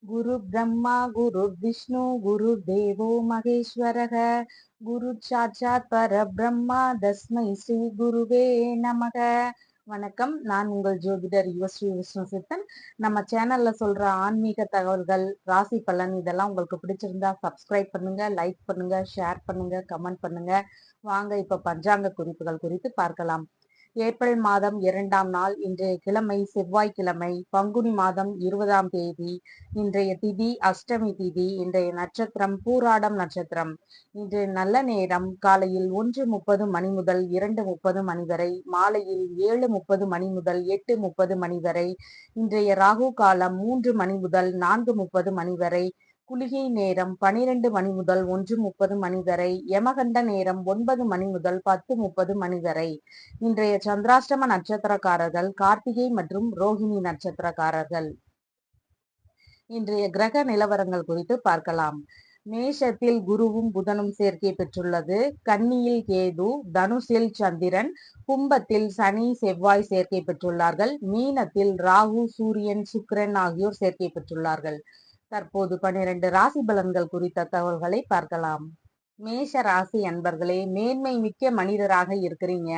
குரு பிரம்மா குரு விஷ்ணு குரு தேவோ மகேஸ்வரக குரு சாட்சாத் பரபிரம்மா தஸ்மை ஸ்ரீ குருவே நமக. வணக்கம். நான் உங்கள் ஜோதிடர் யுவஸ்ரீ விஷ்ணு சித்தன். நம்ம சேனல்ல சொல்ற ஆன்மீக தகவல்கள், ராசி பலன் இதெல்லாம் உங்களுக்கு பிடிச்சிருந்தா சப்ஸ்கிரைப் பண்ணுங்க, லைக் பண்ணுங்க, ஷேர் பண்ணுங்க, கமெண்ட் பண்ணுங்க. வாங்க இப்ப பஞ்சாங்க குறிப்புகள் குறித்து பார்க்கலாம். ஏப்ரல் மாதம் 2ஆம் நாள், இன்றைய கிழமை செவ்வாய்க்கிழமை, பங்குனி மாதம் 20ஆம் தேதி. இன்றைய திதி அஷ்டமி திதி. இன்றைய நட்சத்திரம் பூராடம் நட்சத்திரம். இன்றைய நல்ல நேரம் காலையில் 1:30 மணி முதல் 2:30 மணி வரை, மாலையில் 7:30 மணி முதல் 8:30 மணி வரை. இன்றைய ராகு காலம் 3 மணி முதல் 4:30 மணி வரை. குளிகை நேரம் 12 மணி முதல் 1:30 மணி வரை. யமகண்ட நேரம் 9 மணி முதல் 10:30 மணி வரை. இன்றைய சந்திராஷ்டம நட்சத்திரக்காரர்கள் கார்த்திகை மற்றும் ரோஹிணி நட்சத்திரக்காரர்கள். இன்றைய கிரக நிலவரங்கள் குறித்து பார்க்கலாம். மேஷத்தில் குருவும் புதனும் சேர்க்கை பெற்றுள்ளது. கன்னியில் கேது, தனுசில் சந்திரன், கும்பத்தில் சனி செவ்வாய் சேர்க்கை பெற்றுள்ளார்கள். மீனத்தில் ராகு சூரியன் சுக்கிரன் ஆகியோர் சேர்க்கை பெற்றுள்ளார்கள். தற்போது 12 ராசி பலன்கள் குறித்த தகவல்களை பார்க்கலாம். மேஷ ராசி அன்பர்களே, மேன்மை மிக்க மனிதராக இருக்கிறீங்க.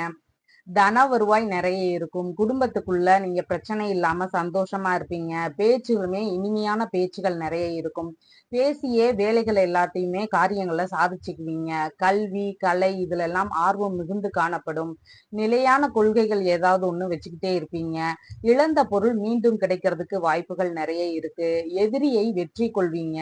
தன வருவாய் நிறைய இருக்கும். குடும்பத்துக்குள்ள நீங்க பிரச்சனை இல்லாம சந்தோஷமா இருப்பீங்க. பேச்சுகளுமே இனிமையான பேச்சுகள் நிறைய இருக்கும். பேசியே வேலைகள் எல்லாத்தையுமே காரியங்களை சாதிச்சுக்குவீங்க. கல்வி கலை இதுல எல்லாம் ஆர்வம் மிகுந்து காணப்படும். நிலையான கொள்கைகள் ஏதாவது ஒண்ணு வச்சுக்கிட்டே இருப்பீங்க. இழந்த பொருள் மீண்டும் கிடைக்கிறதுக்கு வாய்ப்புகள் நிறைய இருக்கு. எதிரியை வெற்றி கொள்வீங்க.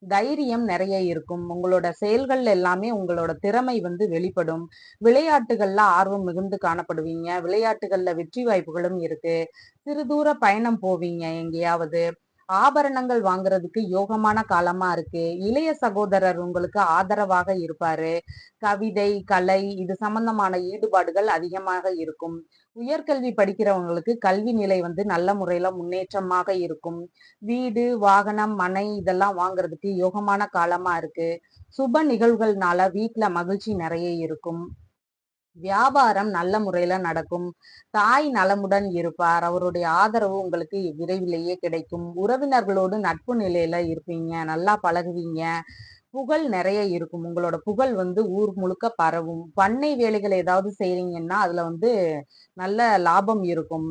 தைரியம் நிறைய இருக்கும். உங்களோட செயல்கள் எல்லாமே உங்களோட திறமை வெளிப்படும். விளையாட்டுகள்ல ஆர்வம் மிகுந்து காணப்படுவீங்க. விளையாட்டுகள்ல வெற்றி வாய்ப்புகளும் இருக்கு. சிறு தூர பயணம் போவீங்க எங்கேயாவது. ஆபரணங்கள் வாங்குறதுக்கு யோகமான காலமா இருக்கு. இளைய சகோதரர் உங்களுக்கு ஆதரவாக இருப்பாரு. கவிதை கலை இது சம்பந்தமான ஈடுபாடுகள் அதிகமாக இருக்கும். உயர்கல்வி படிக்கிறவங்களுக்கு கல்வி நிலை நல்ல முறையில முன்னேற்றமாக இருக்கும். வீடு வாகனம் மனை இதெல்லாம் வாங்குறதுக்கு யோகமான காலமா இருக்கு. சுப நிகழ்வுகள்னால வீட்டுல மகிழ்ச்சி நிறைய இருக்கும். வியாபாரம் நல்ல முறையில நடக்கும். தாய் நலமுடன் இருப்பார். அவருடைய ஆதரவு உங்களுக்கு விரைவிலேயே கிடைக்கும். உறவினர்களோடு நட்பு நிலையில இருப்பீங்க. நல்லா பழகுவீங்க. புகழ் நிறைய இருக்கும். உங்களோட புகழ் ஊர் முழுக்க பரவும். பண்ணை வேலைகள் ஏதாவது செய்றீங்கன்னா அதுல நல்ல லாபம் இருக்கும்.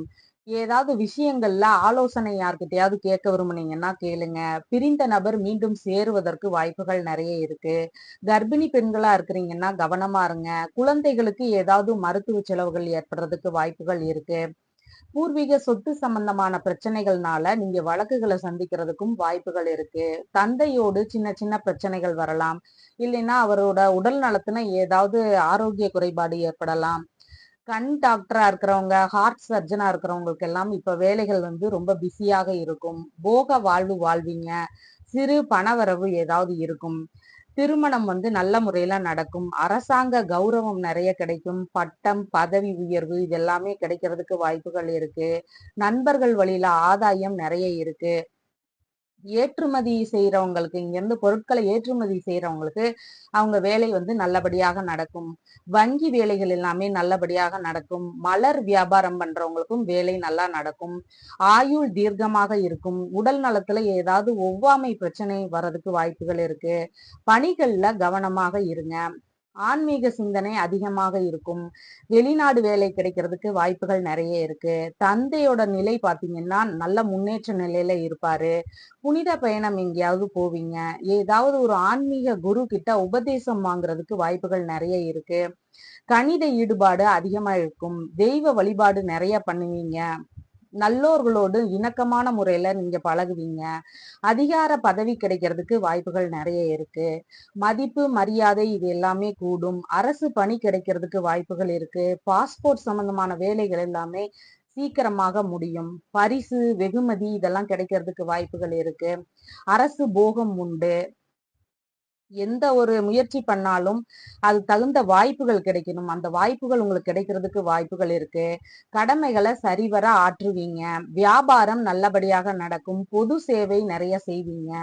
ஏதாவது விஷயங்கள்ல ஆலோசனை யார்கிட்டயாவது கேட்க விரும்புனீங்கன்னா கேளுங்க. பிரிந்த நபர் மீண்டும் சேருவதற்கு வாய்ப்புகள் நிறைய இருக்கு. கர்ப்பிணி பெண்களா இருக்கிறீங்கன்னா கவனமா இருங்க. குழந்தைகளுக்கு ஏதாவது மருத்துவ செலவுகள் ஏற்படுறதுக்கு வாய்ப்புகள் இருக்கு. பூர்வீக சொத்து சம்பந்தமான பிரச்சனைகள்னால நீங்க வழக்குகளை சந்திக்கிறதுக்கும் வாய்ப்புகள் இருக்கு. தந்தையோடு சின்ன சின்ன பிரச்சனைகள் வரலாம். இல்லைன்னா அவரோட உடல் நலத்துல ஏதாவது ஆரோக்கிய குறைபாடு ஏற்படலாம். கண் டாக்டரா இருக்கிறவங்க, ஹார்ட் சர்ஜனா இருக்கிறவங்களுக்கு எல்லாம் இப்ப வேலைகள் ரொம்ப பிஸியாக இருக்கும். போக வாழ்வு வாழ்வீங்க. சிறு பணவரவு ஏதாவது இருக்கும். திருமணம் நல்ல முறையில நடக்கும். அரசாங்க கௌரவம் நிறைய கிடைக்கும். பட்டம் பதவி உயர்வு இதெல்லாமே கிடைக்கிறதுக்கு வாய்ப்புகள் இருக்கு. நண்பர்கள் வழியில ஆதாயம் நிறைய இருக்கு. ஏற்றுமதி செய்யறவங்களுக்கு, இங்க இருந்து பொருட்களை ஏற்றுமதி செய்யறவங்களுக்கு அவங்க வேலை நல்லபடியாக நடக்கும். வங்கி வேலைகள் எல்லாமே நல்லபடியாக நடக்கும். மலர் வியாபாரம் பண்றவங்களுக்கும் வேலை நல்லா நடக்கும். ஆயுள் தீர்க்கமாக இருக்கும். உடல் நலத்துல ஏதாவது ஒவ்வாமை பிரச்சனை வர்றதுக்கு வாய்ப்புகள் இருக்கு. பணிகள்ல கவனமாக இருங்க. ஆன்மீக சிந்தனை அதிகமாக இருக்கும். வெளிநாடு வேலை கிடைக்கிறதுக்கு வாய்ப்புகள் நிறைய இருக்கு. தந்தையோட நிலை பாத்தீங்கன்னா நல்ல முன்னேற்ற நிலையில இருப்பாரு. புனித பயணம் எங்கேயாவது போவீங்க. ஏதாவது ஒரு ஆன்மீக குரு கிட்ட உபதேசம் வாங்குறதுக்கு வாய்ப்புகள் நிறைய இருக்கு. கணித ஈடுபாடு அதிகமா இருக்கும். தெய்வ வழிபாடு நிறைய பண்ணுவீங்க. நல்லோர்களோடு இணக்கமான முறையில நீங்க பழகுவீங்க. அதிகார பதவி கிடைக்கிறதுக்கு வாய்ப்புகள் நிறைய இருக்கு. மதிப்பு மரியாதை இது எல்லாமே கூடும். அரசு பணி கிடைக்கிறதுக்கு வாய்ப்புகள் இருக்கு. பாஸ்போர்ட் சம்பந்தமான வேலைகள் எல்லாமே சீக்கிரமாக முடியும். பரிசு வெகுமதி இதெல்லாம் கிடைக்கிறதுக்கு வாய்ப்புகள் இருக்கு. அரசு போகம் உண்டு. எந்த ஒரு முயற்சி பண்ணாலும் அது தகுந்த வாய்ப்புகள் கிடைக்கணும். அந்த வாய்ப்புகள் உங்களுக்கு கிடைக்கிறதுக்கு வாய்ப்புகள் இருக்கு. கடமைகளை சரிவர ஆற்றுவீங்க. வியாபாரம் நல்லபடியாக நடக்கும். பொது சேவை நிறைய செய்வீங்க.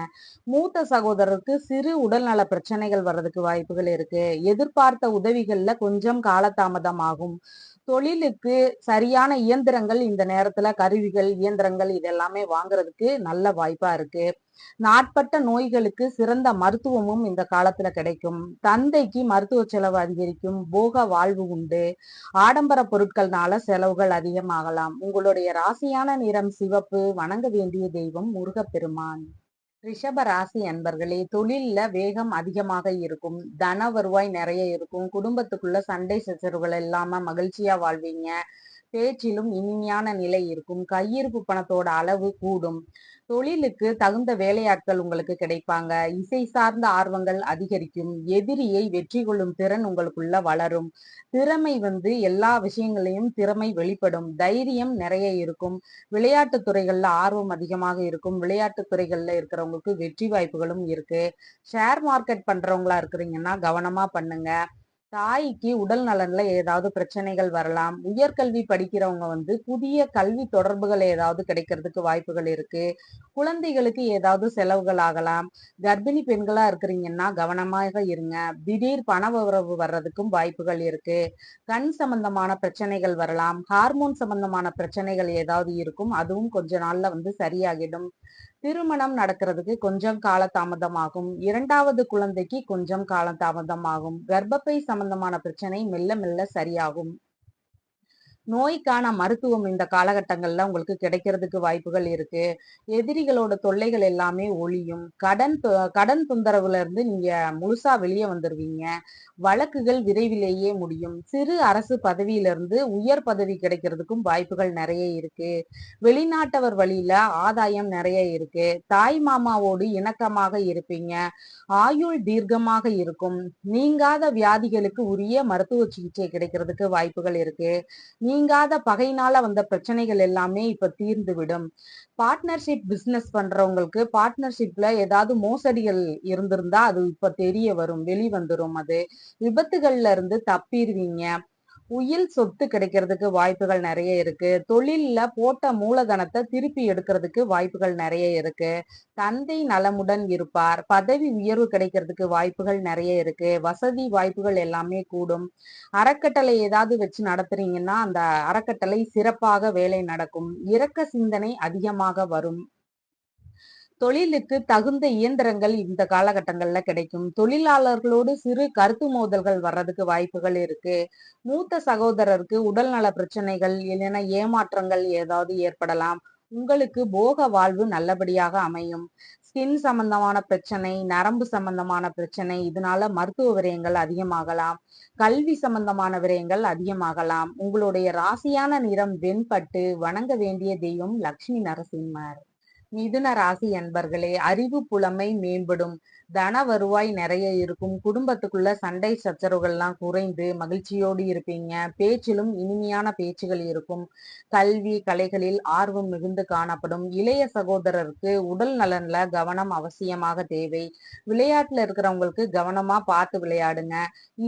மூத்த சகோதரருக்கு சிறு உடல்நல பிரச்சனைகள் வர்றதுக்கு வாய்ப்புகள் இருக்கு. எதிர்பார்த்த உதவிகள்ல கொஞ்சம் காலதாமதம் ஆகும். தொழிலுக்கு சரியான இயந்திரங்கள் இந்த நேரத்துல கருவிகள் இயந்திரங்கள் இதெல்லாமே வாங்குறதுக்கு நல்ல வாய்ப்பா இருக்கு. நாட்பட்ட நோய்களுக்கு சிறந்த மருத்துவமும் இந்த காலத்துல கிடைக்கும். தந்தைக்கு மருத்துவ செலவு அதிகரிக்கும். போக வாழ்வு உண்டு. ஆடம்பர பொருட்கள்னால செலவுகள் அதிகமாகலாம். உங்களுடைய ராசியான நிறம் சிவப்பு. வணங்க வேண்டிய தெய்வம் முருகப்பெருமான். ரிஷப ராசி அன்பர்களே, தொழில்ல வேகம் அதிகமாக இருக்கும். தன வருவாய் நிறைய இருக்கும். குடும்பத்துக்குள்ள சண்டை சச்சரவுகள் இல்லாம மகிழ்ச்சியா வாழ்வீங்க. பேச்சிலும் இனிமையான நிலை இருக்கும். கையிருப்பு பணத்தோட அளவு கூடும். தொழிலுக்கு தகுந்த வேலையாட்கள் உங்களுக்கு கிடைப்பாங்க. இசை சார்ந்த ஆர்வங்கள் அதிகரிக்கும். எதிரியை வெற்றி கொள்ளும் திறன் உங்களுக்குள்ள வளரும். திறமை எல்லா விஷயங்களையும் திறமை வெளிப்படும். தைரியம் நிறைய இருக்கும். விளையாட்டு துறைகள்ல ஆர்வம் அதிகமாக இருக்கும். விளையாட்டு துறைகள்ல இருக்கிறவங்களுக்கு வெற்றி வாய்ப்புகளும் இருக்கு. ஷேர் மார்க்கெட் பண்றவங்களா இருக்கிறீங்கன்னா கவனமா பண்ணுங்க. தாய்க்கு உடல் நலன்ல ஏதாவது பிரச்சனைகள் வரலாம். உயர்கல்வி படிக்கிறவங்க புதிய கல்வி தொடர்புகள் ஏதாவது கிடைக்கிறதுக்கு வாய்ப்புகள் இருக்கு. குழந்தைகளுக்கு ஏதாவது செலவுகள் ஆகலாம். கர்ப்பிணி பெண்களா இருக்கிறீங்கன்னா கவனமாக இருங்க. திடீர் பண வரவு வர்றதுக்கும் வாய்ப்புகள் இருக்கு. கண் சம்பந்தமான பிரச்சனைகள் வரலாம். ஹார்மோன் சம்பந்தமான பிரச்சனைகள் ஏதாவது இருக்கும். அதுவும் கொஞ்ச நாள்ல சரியாகிடும். திருமணம் நடக்கிறதுக்கு கொஞ்சம் காலதாமதமாகும். இரண்டாவது குழந்தைக்கு கொஞ்சம் காலதாமதமாகும். கர்ப்பப்பை சம்பந்தமான பிரச்சனை மெல்ல மெல்ல சரியாகும். நோய்க்கான மருத்துவம் இந்த காலகட்டங்கள்ல உங்களுக்கு கிடைக்கிறதுக்கு வாய்ப்புகள் இருக்கு. எதிரிகளோட தொல்லைகள் எல்லாமே ஒழியும். கடன் தொந்தரவுல இருந்து நீங்க முழுசா வெளியே வந்துருவீங்க. வழக்குகள் விரைவிலேயே முடியும். சிறு அரசு பதவியிலிருந்து உயர் பதவி கிடைக்கிறதுக்கும் வாய்ப்புகள் நிறைய இருக்கு. வெளிநாட்டவர் வழியில ஆதாயம் நிறைய இருக்கு. தாய் மாமாவோடு இணக்கமாக இருப்பீங்க. ஆயுள் தீர்க்கமாக இருக்கும். நீங்காத வியாதிகளுக்கு உரிய மருத்துவ சிகிச்சை கிடைக்கிறதுக்கு வாய்ப்புகள் இருக்கு. நீங்காத பகையினால வந்த பிரச்சனைகள் எல்லாமே இப்ப தீர்ந்து விடும். பார்ட்னர்ஷிப் பிசினஸ் பண்றவங்களுக்கு பார்ட்னர்ஷிப்ல ஏதாவது மோசடிகள் இருந்திருந்தா அது இப்ப தெரிய வரும், வெளிவந்துரும். அது விபத்துகள்ல இருந்து தப்பிடுவீங்க. உயில் சொத்து கிடைக்கிறதுக்கு வாய்ப்புகள் நிறைய இருக்கு. தொழில்ல போட்ட மூலதனத்தை திருப்பி எடுக்கிறதுக்கு வாய்ப்புகள் நிறைய இருக்கு. தந்தை நலமுடன் இருப்பார். பதவி உயர்வு கிடைக்கிறதுக்கு வாய்ப்புகள் நிறைய இருக்கு. வசதி வாய்ப்புகள் எல்லாமே கூடும். அறக்கட்டளை ஏதாவது வச்சு நடத்துறீங்கன்னா அந்த அறக்கட்டளை சிறப்பாக வேலை நடக்கும். இரக்க சிந்தனை அதிகமாக வரும். தொழிலுக்கு தகுந்த இயந்திரங்கள் இந்த காலகட்டங்கள்ல கிடைக்கும். தொழிலாளர்களோடு சிறு கருத்து மோதல்கள் வர்றதுக்கு வாய்ப்புகள் இருக்கு. மூத்த சகோதரருக்கு உடல்நல பிரச்சனைகள் இல்லைன்னா ஏமாற்றங்கள் ஏதாவது ஏற்படலாம். உங்களுக்கு போக வாழ்வு நல்லபடியாக அமையும். ஸ்கின் சம்பந்தமான பிரச்சனை, நரம்பு சம்பந்தமான பிரச்சனை, இதனால மருத்துவ விரயங்கள் அதிகமாகலாம். கல்வி சம்பந்தமான விரயங்கள் அதிகமாகலாம். உங்களுடைய ராசியான நிறம் வெண்பட்டு. வணங்க வேண்டிய தெய்வம் லட்சுமி நரசிம்மர். மிதுன ராசி அன்பர்களே, அறிவு புலமை மேம்படும். தன வருவாய் நிறைய இருக்கும். குடும்பத்துக்குள்ள சண்டை சச்சரவுகள்லாம் குறைந்து மகிழ்ச்சியோடு இருப்பீங்க. பேச்சிலும் இனிமையான பேச்சுகள் இருக்கும். கல்வி கலைகளில் ஆர்வம் மிகுந்து காணப்படும். இளைய சகோதரருக்கு உடல் நலன்ல கவனம் அவசியமாக தேவை. விளையாட்டுல இருக்கிறவங்களுக்கு கவனமா பார்த்து விளையாடுங்க.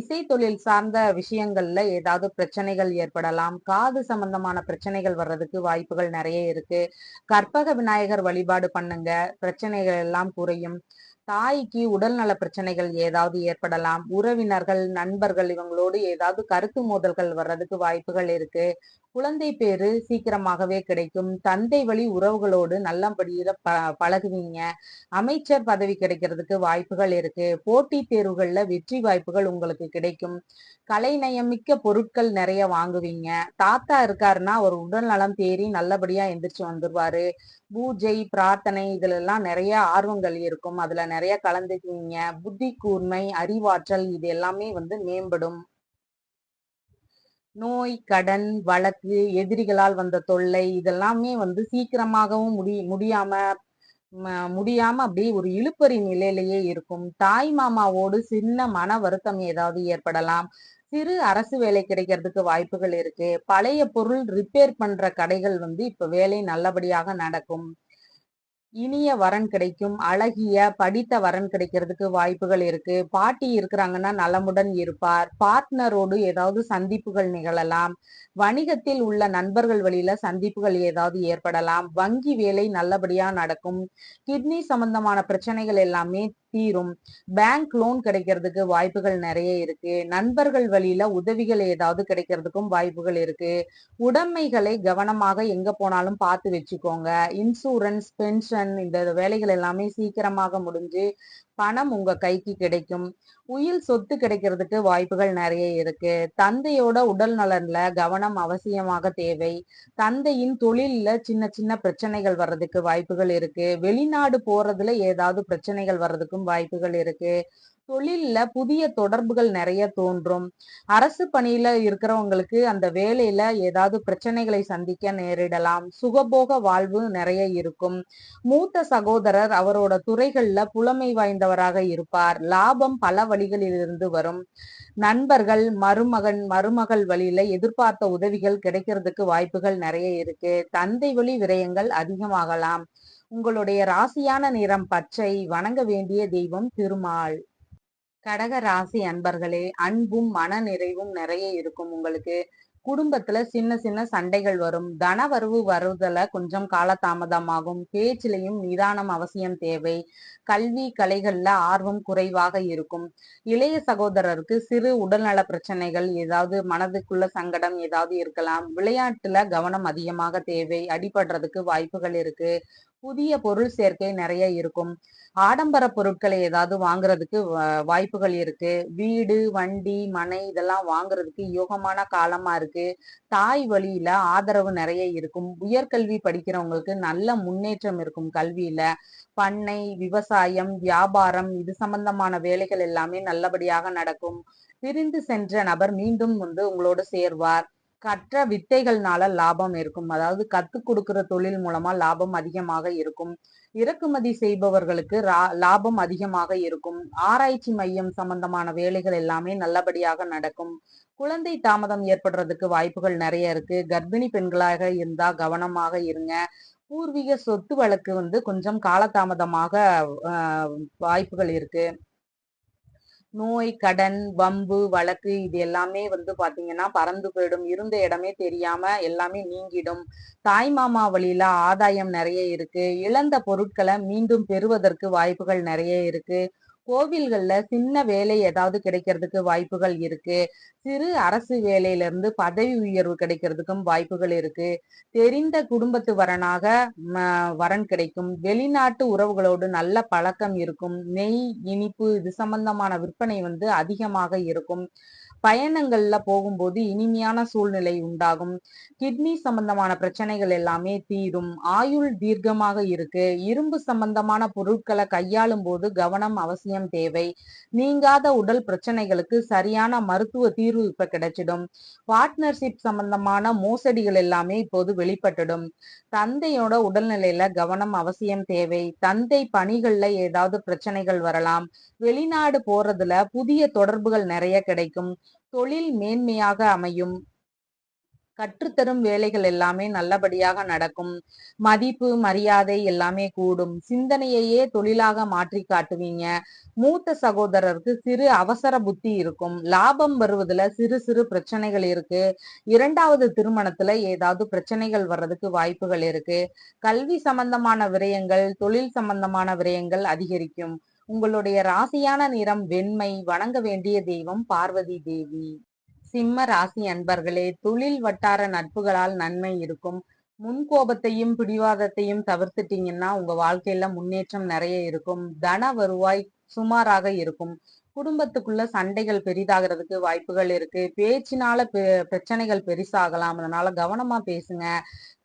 இசை தொழில் சார்ந்த விஷயங்கள்ல ஏதாவது பிரச்சனைகள் ஏற்படலாம். காது சம்பந்தமான பிரச்சனைகள் வர்றதுக்கு வாய்ப்புகள் நிறைய இருக்கு. கற்பக விநாயகர் வழிபாடு பண்ணுங்க. பிரச்சனைகள் எல்லாம் குறையும். தாய்க்கு உடல்நல பிரச்சனைகள் ஏதாவது ஏற்படலாம். உறவினர்கள் நண்பர்கள் இவங்களோடு ஏதாவது கருத்து மோதல்கள் வர்றதுக்கு வாய்ப்புகள் இருக்கு. குழந்தை பேரு சீக்கிரமாகவே கிடைக்கும். தந்தை வழி உறவுகளோடு நல்லபடியில பழகுவீங்க. அமைச்சர் பதவி கிடைக்கிறதுக்கு வாய்ப்புகள் இருக்கு. போட்டி தேர்வுகள்ல வெற்றி வாய்ப்புகள் உங்களுக்கு கிடைக்கும். கலைநயமிக்க பொருட்கள் நிறைய வாங்குவீங்க. தாத்தா இருக்காருன்னா ஒரு உடல் நலம் தேறி நல்லபடியா எந்திரிச்சு வந்துருவாரு. பூஜை பிரார்த்தனை இதுல எல்லாம் நிறைய ஆர்வங்கள் இருக்கும். அதுல நிறைய கலந்துக்குவீங்க. புத்தி கூர்மை அறிவாற்றல் இது எல்லாமே மேம்படும். நோய் கடன் வழக்கு எதிரிகளால் வந்த தொல்லை இதெல்லாமே சீக்கிரமாகவும் முடியாம அப்படியே ஒரு இழுபறி நிலையிலேயே இருக்கும். தாய் மாமாவோடு சின்ன மன வருத்தம் ஏதாவது ஏற்படலாம். சிறு அரசு வேலை கிடைக்கிறதுக்கு வாய்ப்புகள் இருக்கு. பழைய பொருள் ரிப்பேர் பண்ற கடைகள் இப்ப வேலை நல்லபடியாக நடக்கும். இனிய வரன் கிடைக்கும். அழகிய படித்த வரன் கிடைக்கிறதுக்கு வாய்ப்புகள் இருக்கு. பாட்டி இருக்கிறாங்கன்னா நலமுடன் இருப்பார். பார்ட்னரோடு ஏதாவது சந்திப்புகள் நிகழலாம். வணிகத்தில் உள்ள நண்பர்கள் வழியில சந்திப்புகள் ஏதாவது ஏற்படலாம். வங்கி வேலை நல்லபடியா நடக்கும். கிட்னி சம்பந்தமான பிரச்சனைகள் எல்லாமே தீரும். பேங்க் லோன் கிடைக்கிறதுக்கு வாய்ப்புகள் நிறைய இருக்கு. நண்பர்கள் வழியில உதவிகள் ஏதாவது கிடைக்கிறதுக்கும் வாய்ப்புகள் இருக்கு. உடைமைகளை கவனமாக எங்க போனாலும் பார்த்து வச்சுக்கோங்க. இன்சூரன்ஸ், பென்ஷன் இந்த வேலைகள் எல்லாமே சீக்கிரமாக முடிஞ்சு பணம் உங்க கைக்கு கிடைக்கும். உயில் சொத்து கிடைக்கிறதுக்கு வாய்ப்புகள் நிறைய இருக்கு. தந்தையோட உடல் நலன்ல கவனம் அவசியமாக தேவை. தந்தையின் தொழில்ல சின்ன சின்ன பிரச்சனைகள் வர்றதுக்கு வாய்ப்புகள் இருக்கு. வெளிநாடு போறதுல ஏதாவது பிரச்சனைகள் வர்றதுக்கும் வாய்ப்புகள் இருக்கு. தொழில்ல புதிய தொடர்புகள் நிறைய தோன்றும். அரசு பணியில இருக்கிறவங்களுக்கு அந்த வேலையில ஏதாவது பிரச்சனைகளை சந்திக்க நேரிடலாம். சுகபோக வாழ்வு நிறைய இருக்கும். மூத்த சகோதரர் அவரோட துறைகள்ல புலமை வாய்ந்தவராக இருப்பார். லாபம் பல வழிகளிலிருந்து வரும். நண்பர்கள், மருமகள் வழியில எதிர்பார்த்த உதவிகள் கிடைக்கிறதுக்கு வாய்ப்புகள் நிறைய இருக்கு. தந்தை வழி விரயங்கள் அதிகமாகலாம். உங்களுடைய ராசியான நிறம் பச்சை. வணங்க வேண்டிய தெய்வம் திருமால். கடக ராசி அன்பர்களே, அன்பும் மன நிறைவும் நிறைய இருக்கும் உங்களுக்கு. குடும்பத்துல சின்ன சின்ன சண்டைகள் வரும். தனவரவு வருவதில் கொஞ்சம் காலதாமதமாகும். பேச்சிலையும் நிதானம் அவசியம் தேவை. கல்வி கலைகள்ல ஆர்வம் குறைவாக இருக்கும். இளைய சகோதரருக்கு சிறு உடல்நல பிரச்சனைகள், ஏதாவது மனதுக்குள்ள சங்கடம் ஏதாவது இருக்கலாம். விளையாட்டுல கவனம் அதிகமாக தேவை. அடிபடுறதுக்கு வாய்ப்புகள் இருக்கு. புதிய பொருள் சேர்க்கை நிறைய இருக்கும். ஆடம்பர பொருட்களை ஏதாவது வாங்குறதுக்கு வாய்ப்புகள் இருக்கு. வீடு, வண்டி, மனை இதெல்லாம் வாங்குறதுக்கு யோகமான காலமா இருக்கு. தாய் வழியில ஆதரவு நிறைய இருக்கும். உயர்கல்வி படிக்கிறவங்களுக்கு நல்ல முன்னேற்றம் இருக்கும் கல்வியில. பண்ணை, விவசாயம், வியாபாரம் இது சம்பந்தமான வேலைகள் எல்லாமே நல்லபடியாக நடக்கும். பிரிந்து சென்ற நபர் மீண்டும் உங்களோட சேர்வார். கற்ற வித்தைகள்னால லாபம் இருக்கும். அதாவது கத்துக் கொடுக்கிற தொழில் மூலமா லாபம் அதிகமாக இருக்கும். இறக்குமதி செய்பவர்களுக்கு லாபம் அதிகமாக இருக்கும். ஆராய்ச்சி மையம் சம்பந்தமான வேலைகள் எல்லாமே நல்லபடியாக நடக்கும். குழந்தை தாமதம் ஏற்படுறதுக்கு வாய்ப்புகள் நிறைய இருக்கு. கர்ப்பிணி பெண்களாக இருந்தா கவனமாக இருங்க. பூர்வீக சொத்து வழக்கு கொஞ்சம் காலதாமதமாக வாய்ப்புகள் இருக்கு. நோய், கடன், வம்பு, வழக்கு இது எல்லாமே பாத்தீங்கன்னா பறந்து போயிடும். இருந்த இடமே தெரியாம எல்லாமே நீங்கிடும். தாய் மாமா வழியில ஆதாயம் நிறைய இருக்கு. இழந்த பொருட்களை மீண்டும் பெறுவதற்கு வாய்ப்புகள் நிறைய இருக்கு. கோவில்கள்ல சின்ன வேலை ஏதாவது கிடைக்கிறதுக்கு வாய்ப்புகள் இருக்கு. சிறு அரசு வேலையில இருந்து பதவி உயர்வு கிடைக்கிறதுக்கும் வாய்ப்புகள் இருக்கு. தெரிந்த குடும்பத்து வரனாக வரன் கிடைக்கும். வெளிநாட்டு உறவுகளோடு நல்ல பழக்கம் இருக்கும். நெய், இனிப்பு இது சம்பந்தமான விற்பனை அதிகமாக இருக்கும். பயணங்கள்ல போகும்போது இனிமையான சூழ்நிலை உண்டாகும். கிட்னி சம்பந்தமான பிரச்சனைகள் எல்லாமே தீரும். ஆயுள் தீர்க்கமாக இருக்கு. இரும்பு சம்பந்தமான பொருட்களை கையாளும் போது கவனம் அவசியம் தேவை. நீங்காத உடல் பிரச்சனைகளுக்கு சரியான மருத்துவ தீர்வு இப்ப கிடைச்சிடும். பார்ட்னர்ஷிப் சம்பந்தமான மோசடிகள் எல்லாமே இப்போது வெளிப்பட்டுடும். தந்தையோட உடல்நிலையில கவனம் அவசியம் தேவை. தந்தை பணிகள்ல ஏதாவது பிரச்சனைகள் வரலாம். வெளிநாடு போறதுல புதிய தொடர்புகள் நிறைய கிடைக்கும். தொழில் மேன்மையாக அமையும். கற்றுத்தரும் வேலைகள் எல்லாமே நல்லபடியாக நடக்கும். மதிப்பு, மரியாதை எல்லாமே கூடும். சிந்தனையையே தொழிலாக மாற்றி காட்டுவீங்க. மூத்த சகோதரருக்கு சிறு அவசர புத்தி இருக்கும். லாபம் வருவதுல சிறு சிறு பிரச்சனைகள் இருக்கு. இரண்டாவது திருமணத்துல ஏதாவது பிரச்சனைகள் வர்றதுக்கு வாய்ப்புகள் இருக்கு. கல்வி சம்பந்தமான விரயங்கள், தொழில் சம்பந்தமான விரயங்கள் அதிகரிக்கும். உங்களுடைய ராசியான நிறம் வெண்மை. வணங்க வேண்டிய தெய்வம் பார்வதி தேவி. சிம்ம ராசி அன்பர்களே, தொழில் வட்டார நட்புகளால் நன்மை இருக்கும். முன்கோபத்தையும் பிடிவாதத்தையும் தவிர்த்துட்டீங்கன்னா உங்க வாழ்க்கையில முன்னேற்றம் நிறைய இருக்கும். தன வருவாய் சுமாராக இருக்கும். குடும்பத்துக்குள்ள சண்டைகள் பெரிதாகிறதுக்கு வாய்ப்புகள் இருக்கு. பேச்சினால பிரச்சனைகள் பெரிசாகலாம். அதனால கவனமா பேசுங்க.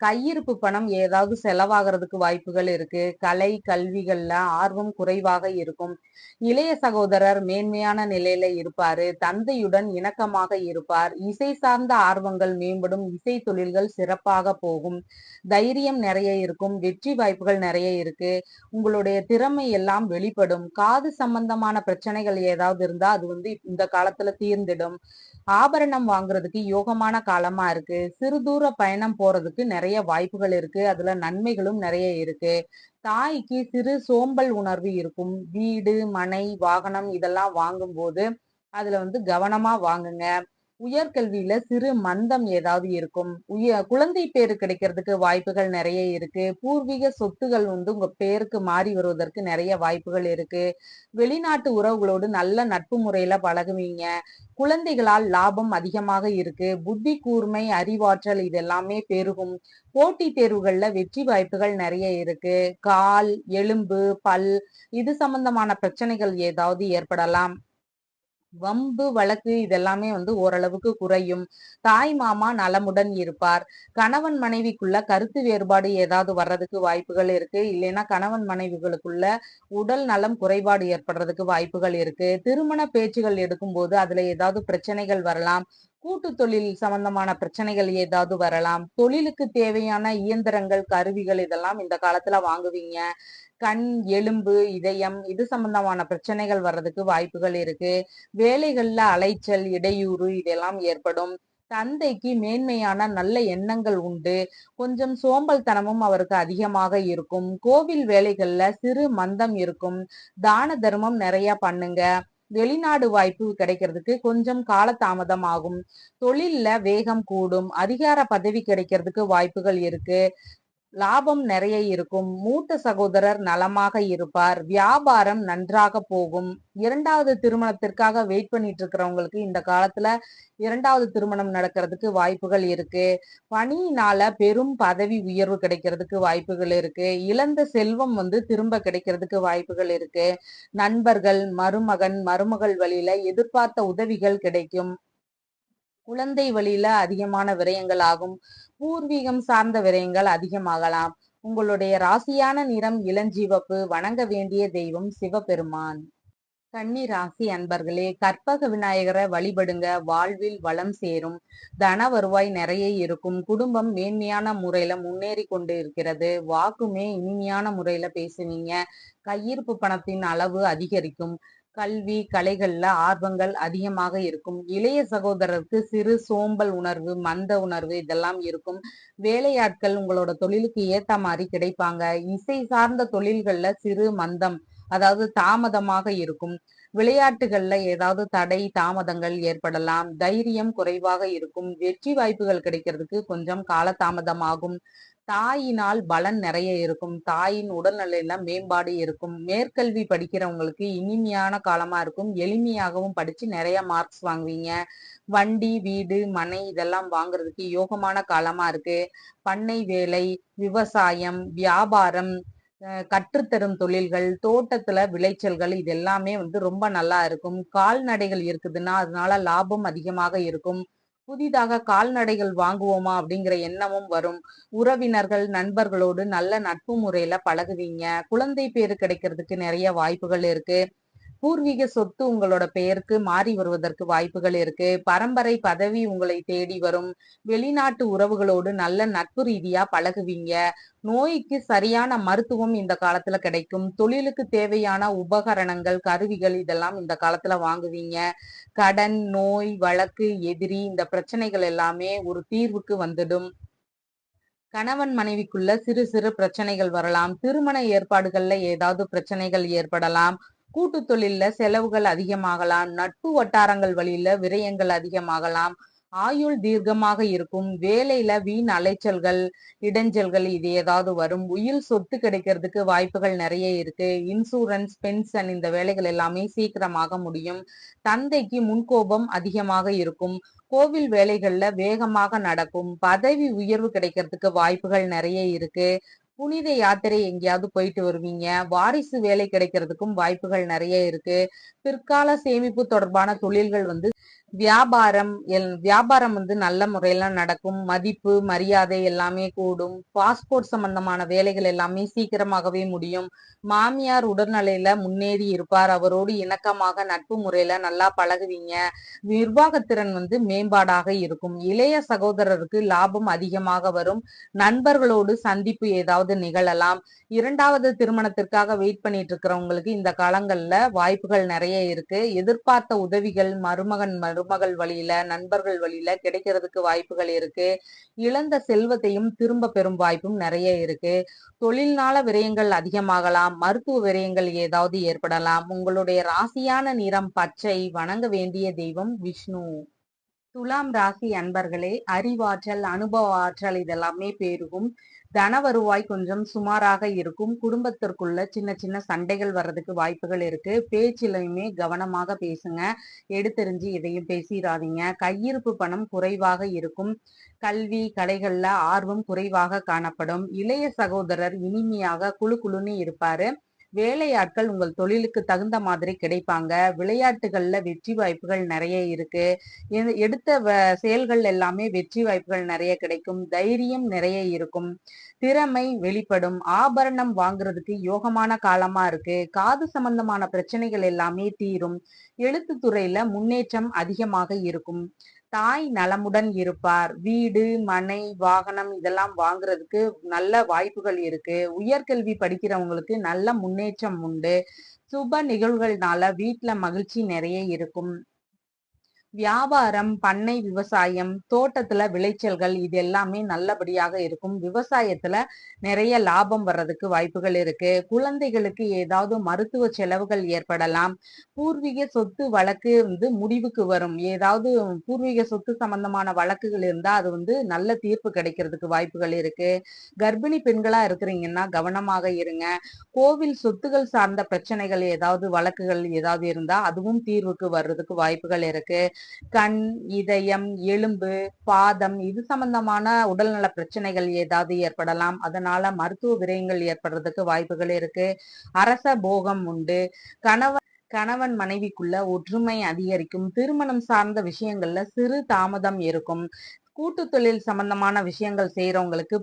கையிருப்பு பணம் ஏதாவது செலவாகிறதுக்கு வாய்ப்புகள் இருக்கு. கலை, கல்விகள்ல ஆர்வம் குறைவாக இருக்கும். இளைய சகோதரர் மேன்மையான நிலையில இருப்பாரு. தந்தையுடன் இணக்கமாக இருப்பார். இசை சார்ந்த ஆர்வங்கள் மேம்படும். இசை தொழில்கள் சிறப்பாக போகும். தைரியம் நிறைய இருக்கும். வெற்றி வாய்ப்புகள் நிறைய இருக்கு. உங்களுடைய திறமை எல்லாம் வெளிப்படும். காது சம்பந்தமான பிரச்சனைகள் ஏதாவது இருந்தா அது இந்த காலத்துல தீர்ந்திடும். ஆபரணம் வாங்குறதுக்கு யோகமான காலமா இருக்கு. சிறு தூர பயணம் போறதுக்கு நிறைய வாய்ப்புகள் இருக்கு. அதுல நன்மைகளும் நிறைய இருக்கு. தாய்க்கு சிறு சோம்பல் உணர்வு இருக்கும். வீடு, மனை, வாகனம் இதெல்லாம் வாங்கும் போது அதுல கவனமா வாங்குங்க. உயர்கல்வியில சிறு மந்தம் ஏதாவது இருக்கும். குழந்தை பேரு கிடைக்கிறதுக்கு வாய்ப்புகள் நிறைய இருக்கு. பூர்வீக சொத்துகள் வந்து உங்க பேருக்கு மாறி வருவதற்கு நிறைய வாய்ப்புகள் இருக்கு. வெளிநாட்டு உறவுகளோடு நல்ல நட்பு முறையில பழகுவீங்க. குழந்தைகளால் லாபம் அதிகமாக இருக்கு. புத்தி கூர்மை, அறிவாற்றல் இது எல்லாமே பெருகும். போட்டித் தேர்வுகள்ல வெற்றி வாய்ப்புகள் நிறைய இருக்கு. கால், எலும்பு, பல் இது சம்பந்தமான பிரச்சனைகள் ஏதாவது ஏற்படலாம். வம்பு வழக்கு இதெல்லாமே வந்து ஓரளவுக்கு குறையும். தாய் மாமா நலமுடன் இருப்பார். கணவன் மனைவிக்குள்ள கருத்து வேறுபாடு ஏதாவது வர்றதுக்கு வாய்ப்புகள் இருக்கு. இல்லைன்னா கணவன் மனைவிகளுக்குள்ள உடல் நலம் குறைபாடு ஏற்படுறதுக்கு வாய்ப்புகள் இருக்கு. திருமண பேச்சுகள் எடுக்கும்போது அதுல ஏதாவது பிரச்சனைகள் வரலாம். கூட்டு தொழில் சம்பந்தமான பிரச்சனைகள் ஏதாவது வரலாம். தொழிலுக்கு தேவையான இயந்திரங்கள், கருவிகள் இதெல்லாம் இந்த காலத்துல வாங்குவீங்க. கண், எலும்பு, இதயம் இது சம்பந்தமான பிரச்சனைகள் வர்றதுக்கு வாய்ப்புகள் இருக்கு. வேலைகள்ல அலைச்சல், இடையூறு இதெல்லாம் ஏற்படும். தந்தைக்கு மேன்மையான நல்ல எண்ணங்கள் உண்டு. கொஞ்சம் சோம்பல்தனமும் அவருக்கு அதிகமாக இருக்கும். கோவில் வேலைகள்ல சிறு மந்தம் இருக்கும். தான தர்மம் நிறைய பண்ணுங்க. வெளிநாடு வாய்ப்பு கிடைக்கிறதுக்கு கொஞ்சம் காலதாமதம் ஆகும். தொழில்ல வேகம் கூடும். அதிகார பதவி கிடைக்கிறதுக்கு வாய்ப்புகள் இருக்கு. லாபம் நிறைய இருக்கும். மூத்த சகோதரர் நலமாக இருப்பார். வியாபாரம் நன்றாக போகும். இரண்டாவது திருமணத்திற்காக வெயிட் பண்ணிட்டு இருக்கிறவங்களுக்கு இந்த காலத்துல இரண்டாவது திருமணம் நடக்கிறதுக்கு வாய்ப்புகள் இருக்கு. பணியினால பெரும் பதவி உயர்வு கிடைக்கிறதுக்கு வாய்ப்புகள் இருக்கு. இழந்த செல்வம் வந்து திரும்ப கிடைக்கிறதுக்கு வாய்ப்புகள் இருக்கு. நண்பர்கள், மருமகன், மருமகள் வழியில எதிர்பார்த்த உதவிகள் கிடைக்கும். குழந்தை வழியில அதிகமான விரயங்கள் ஆகும். பூர்வீகம் சார்ந்த விரயங்கள் அதிகமாகலாம். உங்களுடைய ராசியான நிறம் இளஞ்சிவப்பு. வணங்க வேண்டிய தெய்வம் சிவபெருமான். கன்னி ராசி அன்பர்களே, கற்பக விநாயகரை வழிபடுங்க. வாழ்வில் வளம் சேரும். தன வருவாய் நிறைய இருக்கும். குடும்பம் மேன்மையான முறையில முன்னேறி கொண்டு இருக்கிறது. வாக்குமே இனிமையான முறையில பேசுவீங்க. கையிருப்பு பணத்தின் அளவு அதிகரிக்கும். கல்வி, கலைகள்ல ஆர்வங்கள் அதிகமாக இருக்கும். இளைய சகோதரருக்கு சிறு சோம்பல் உணர்வு, மந்த உணர்வு இதெல்லாம் இருக்கும். வேலையாட்கள் உங்களோட தொழிலுக்கு ஏத்த மாதிரி கிடைப்பாங்க. இசை சார்ந்த தொழில்கள்ல சிறு மந்தம், அதாவது தாமதமாக இருக்கும். விளையாட்டுகள்ல ஏதாவது தடை, தாமதங்கள் ஏற்படலாம். தைரியம் குறைவாக இருக்கும். வெற்றி வாய்ப்புகள் கிடைக்கிறதுக்கு கொஞ்சம் காலதாமதமாகும். தாயினால் பலன் நிறைய இருக்கும். தாயின் உடல்நிலையில மேம்பாடு இருக்கும். மேற்கல்வி படிக்கிறவங்களுக்கு இனிமையான காலமா இருக்கும். எளிமையாகவும் படிச்சு நிறைய மார்க்ஸ் வாங்குவீங்க. வண்டி, வீடு, மனை இதெல்லாம் வாங்குறதுக்கு யோகமான காலமா இருக்கு. பண்ணை வேலை, விவசாயம், வியாபாரம், கற்றுத்தரும் தொழில்கள், தோட்டத்துல விளைச்சல்கள் இது எல்லாமே வந்து ரொம்ப நல்லா இருக்கும். கால்நடைகள் இருக்குதுன்னா அதனால லாபம் அதிகமாக இருக்கும். புதிதாக கால்நடைகள் வாங்குவோமா அப்படிங்கிற எண்ணமும் வரும். உறவினர்கள், நண்பர்களோடு நல்ல நட்பு முறையில பழகுவீங்க. குழந்தை பேரு கிடைக்கிறதுக்கு நிறைய வாய்ப்புகள் இருக்கு. பூர்வீக சொத்து உங்களோட பெயருக்கு மாறி வருவதற்கு வாய்ப்புகள் இருக்கு. பரம்பரை பதவி உங்களை தேடி வரும். வெளிநாட்டு உறவுகளோடு நல்ல நட்பு ரீதியா பழகுவீங்க. நோய்க்கு சரியான மருத்துவம் இந்த காலத்துல கிடைக்கும். தொழிலுக்கு தேவையான உபகரணங்கள், கருவிகள் இதெல்லாம் இந்த காலத்துல வாங்குவீங்க. கடன், நோய், வழக்கு, எதிரி இந்த பிரச்சனைகள் எல்லாமே ஒரு தீர்வுக்கு வந்துடும். கணவன் மனைவிக்குள்ள சிறு சிறு பிரச்சனைகள் வரலாம். திருமண ஏற்பாடுகள்ல ஏதாவது பிரச்சனைகள் ஏற்படலாம். கூட்டு தொழில்ல செலவுகள் அதிகமாகலாம். நட்பு வட்டாரங்கள் வழியில விரயங்கள் அதிகமாகலாம். ஆயுள் தீர்க்கமாக இருக்கும். வேலையில வீண் அலைச்சல்கள், இடைஞ்சல்கள் இது ஏதாவது வரும். உயில் சொத்து கிடைக்கிறதுக்கு வாய்ப்புகள் நிறைய இருக்கு. இன்சூரன்ஸ், பென்ஷன் இந்த வேலைகள் எல்லாமே சீக்கிரமாக முடியும். தந்தைக்கு முன்கோபம் அதிகமாக இருக்கும். கோவில் வேலைகள்ல வேகமாக நடக்கும். பதவி உயர்வு கிடைக்கிறதுக்கு வாய்ப்புகள் நிறைய இருக்கு. புனித யாத்திரை எங்கேயாவது போயிட்டு வருவீங்க. வாரிசு வேலை கிடைக்கிறதுக்கும் வாய்ப்புகள் நிறைய இருக்கு. பிற்கால சேமிப்பு தொடர்பான தொழில்கள் வந்து வியாபாரம் வந்து நல்ல முறையில நடக்கும். மதிப்பு, மரியாதை எல்லாமே கூடும். பாஸ்போர்ட் சம்பந்தமான வேலைகள் எல்லாமே சீக்கிரமாகவே முடியும். மாமியார் உடல்நிலையில முன்னேறி இருப்பார். அவரோடு இணக்கமாக நட்பு முறையில நல்லா பழகுவீங்க. நிர்வாகத்திறன் வந்து மேம்பாடாக இருக்கும். இளைய சகோதரருக்கு லாபம் அதிகமாக வரும். நண்பர்களோடு சந்திப்பு ஏதாவது நிகழலாம். இரண்டாவது திருமணத்திற்காக வெயிட் பண்ணிட்டு இருக்கிறவங்களுக்கு இந்த காலங்கள்ல வாய்ப்புகள் நிறைய இருக்கு. எதிர்பார்த்த உதவிகள் மருமகள் வழியில, நண்பர்கள் வழியில கிடைக்கிறதுக்கு வாய்ப்புகள் இருக்கு. இழந்த செல்வத்தையும் திரும்ப பெறும் வாய்ப்பும் நிறைய இருக்கு. தொழில்னால விரயங்கள் அதிகமாகலாம். மருத்துவ விரயங்கள் ஏதாவது ஏற்படலாம். உங்களுடைய ராசியான நிறம் பச்சை. வணங்க வேண்டிய தெய்வம் விஷ்ணு. துலாம் ராசி அன்பர்களே, அறிவாற்றல், அனுபவ ஆற்றல் இதெல்லாமே பெருகும். தன வருவாய் கொஞ்சம் சுமாராக இருக்கும். குடும்பத்திற்குள்ள சின்ன சின்ன சண்டைகள் வர்றதுக்கு வாய்ப்புகள் இருக்கு. பேச்சிலையுமே கவனமாக பேசுங்க. எடுத்தெறிஞ்சு எதையும் பேசிராதீங்க. கையிருப்பு பணம் குறைவாக இருக்கும். கல்வி, கலைகள்ல ஆர்வம் குறைவாக காணப்படும். இளைய சகோதரர் இனிமையாக குளு குளுன்னு இருப்பாரு. வேலையாட்கள் உங்கள் தொழிலுக்கு தகுந்த மாதிரி கிடைப்பாங்க. விளையாட்டுகள்ல வெற்றி வாய்ப்புகள் நிறைய இருக்கு. எடுத்த செயல்கள் எல்லாமே வெற்றி வாய்ப்புகள் நிறைய கிடைக்கும். தைரியம் நிறைய இருக்கும். திறமை வெளிப்படும். ஆபரணம் வாங்குறதுக்கு யோகமான காலமா இருக்கு. காது சம்பந்தமான பிரச்சனைகள் எல்லாமே தீரும். எழுத்துத்துறையில முன்னேற்றம் அதிகமாக இருக்கும். தாய் நலமுடன் இருப்பார். வீடு, மனை, வாகனம் இதெல்லாம் வாங்குறதுக்கு நல்ல வாய்ப்புகள் இருக்கு. உயர்கல்வி படிக்கிறவங்களுக்கு நல்ல முன்னேற்றம் உண்டு. சுப நிகழ்வுகள்னால வீட்டுல மகிழ்ச்சி நிறைய இருக்கும். வியாபாரம், பண்ணை, விவசாயம், தோட்டத்துல விளைச்சல்கள் இது எல்லாமே நல்லபடியாக இருக்கும். விவசாயத்துல நிறைய லாபம் வர்றதுக்கு வாய்ப்புகள் இருக்கு. குழந்தைகளுக்கு ஏதாவது மருத்துவ செலவுகள் ஏற்படலாம். பூர்வீக சொத்து வழக்கு முடிவுக்கு வரும். ஏதாவது பூர்வீக சொத்து சம்பந்தமான வழக்குகள் இருந்தா அது நல்ல தீர்ப்பு கிடைக்கிறதுக்கு வாய்ப்புகள் இருக்கு. கர்ப்பிணி பெண்களா இருக்கிறீங்கன்னா கவனமாக இருங்க. கோவில் சொத்துகள் சார்ந்த பிரச்சனைகள் ஏதாவது வழக்குகள் ஏதாவது இருந்தா அதுவும் தீர்வுக்கு வர்றதுக்கு வாய்ப்புகள் இருக்கு. கண், இதயம், எலும்பு, பாதம் இது சம்பந்தமான உடல்நல பிரச்சனைகள் ஏதாவது ஏற்படலாம். அதனால மருத்துவ விரயங்கள் ஏற்படுறதுக்கு வாய்ப்புகள் இருக்கு. அரச போகம் உண்டு. கணவன் மனைவிக்குள்ள ஒற்றுமை அதிகரிக்கும். திருமணம் சார்ந்த விஷயங்கள்ல சிறு தாமதம் இருக்கும். கூட்டு தொழில் சம்பந்தமான விஷயங்கள் செய்யறவங்களுக்கு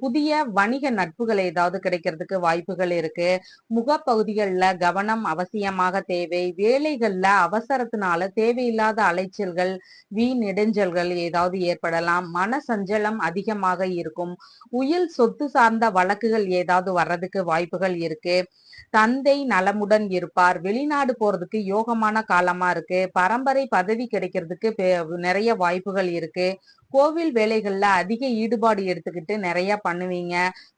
புதிய வணிக நட்புகள் ஏதாவது கிடைக்கிறதுக்கு வாய்ப்புகள் இருக்கு. முகப்பகுதிகளில் கவனம் அவசியமாக தேவை. வேலைகள்ல அவசரத்தினால தேவையில்லாத அலைச்சல்கள், வீண் இடைஞ்சல்கள் ஏதாவது ஏற்படலாம். மன சஞ்சலம் அதிகமாக இருக்கும். உயில் சொத்து சார்ந்த வழக்குகள் ஏதாவது வர்றதுக்கு வாய்ப்புகள் இருக்கு. தந்தை நலமுடன் இருப்பார். வெளிநாடு போறதுக்கு யோகமான காலமா இருக்கு. பரம்பரை பதவி கிடைக்கிறதுக்கு நிறைய வாய்ப்புகள் இருக்கு. கோவில் வேலைகள்ல அதிக ஈடுபாடு எடுத்துக்கிட்டு நிறைய பண்ணுவீங்க.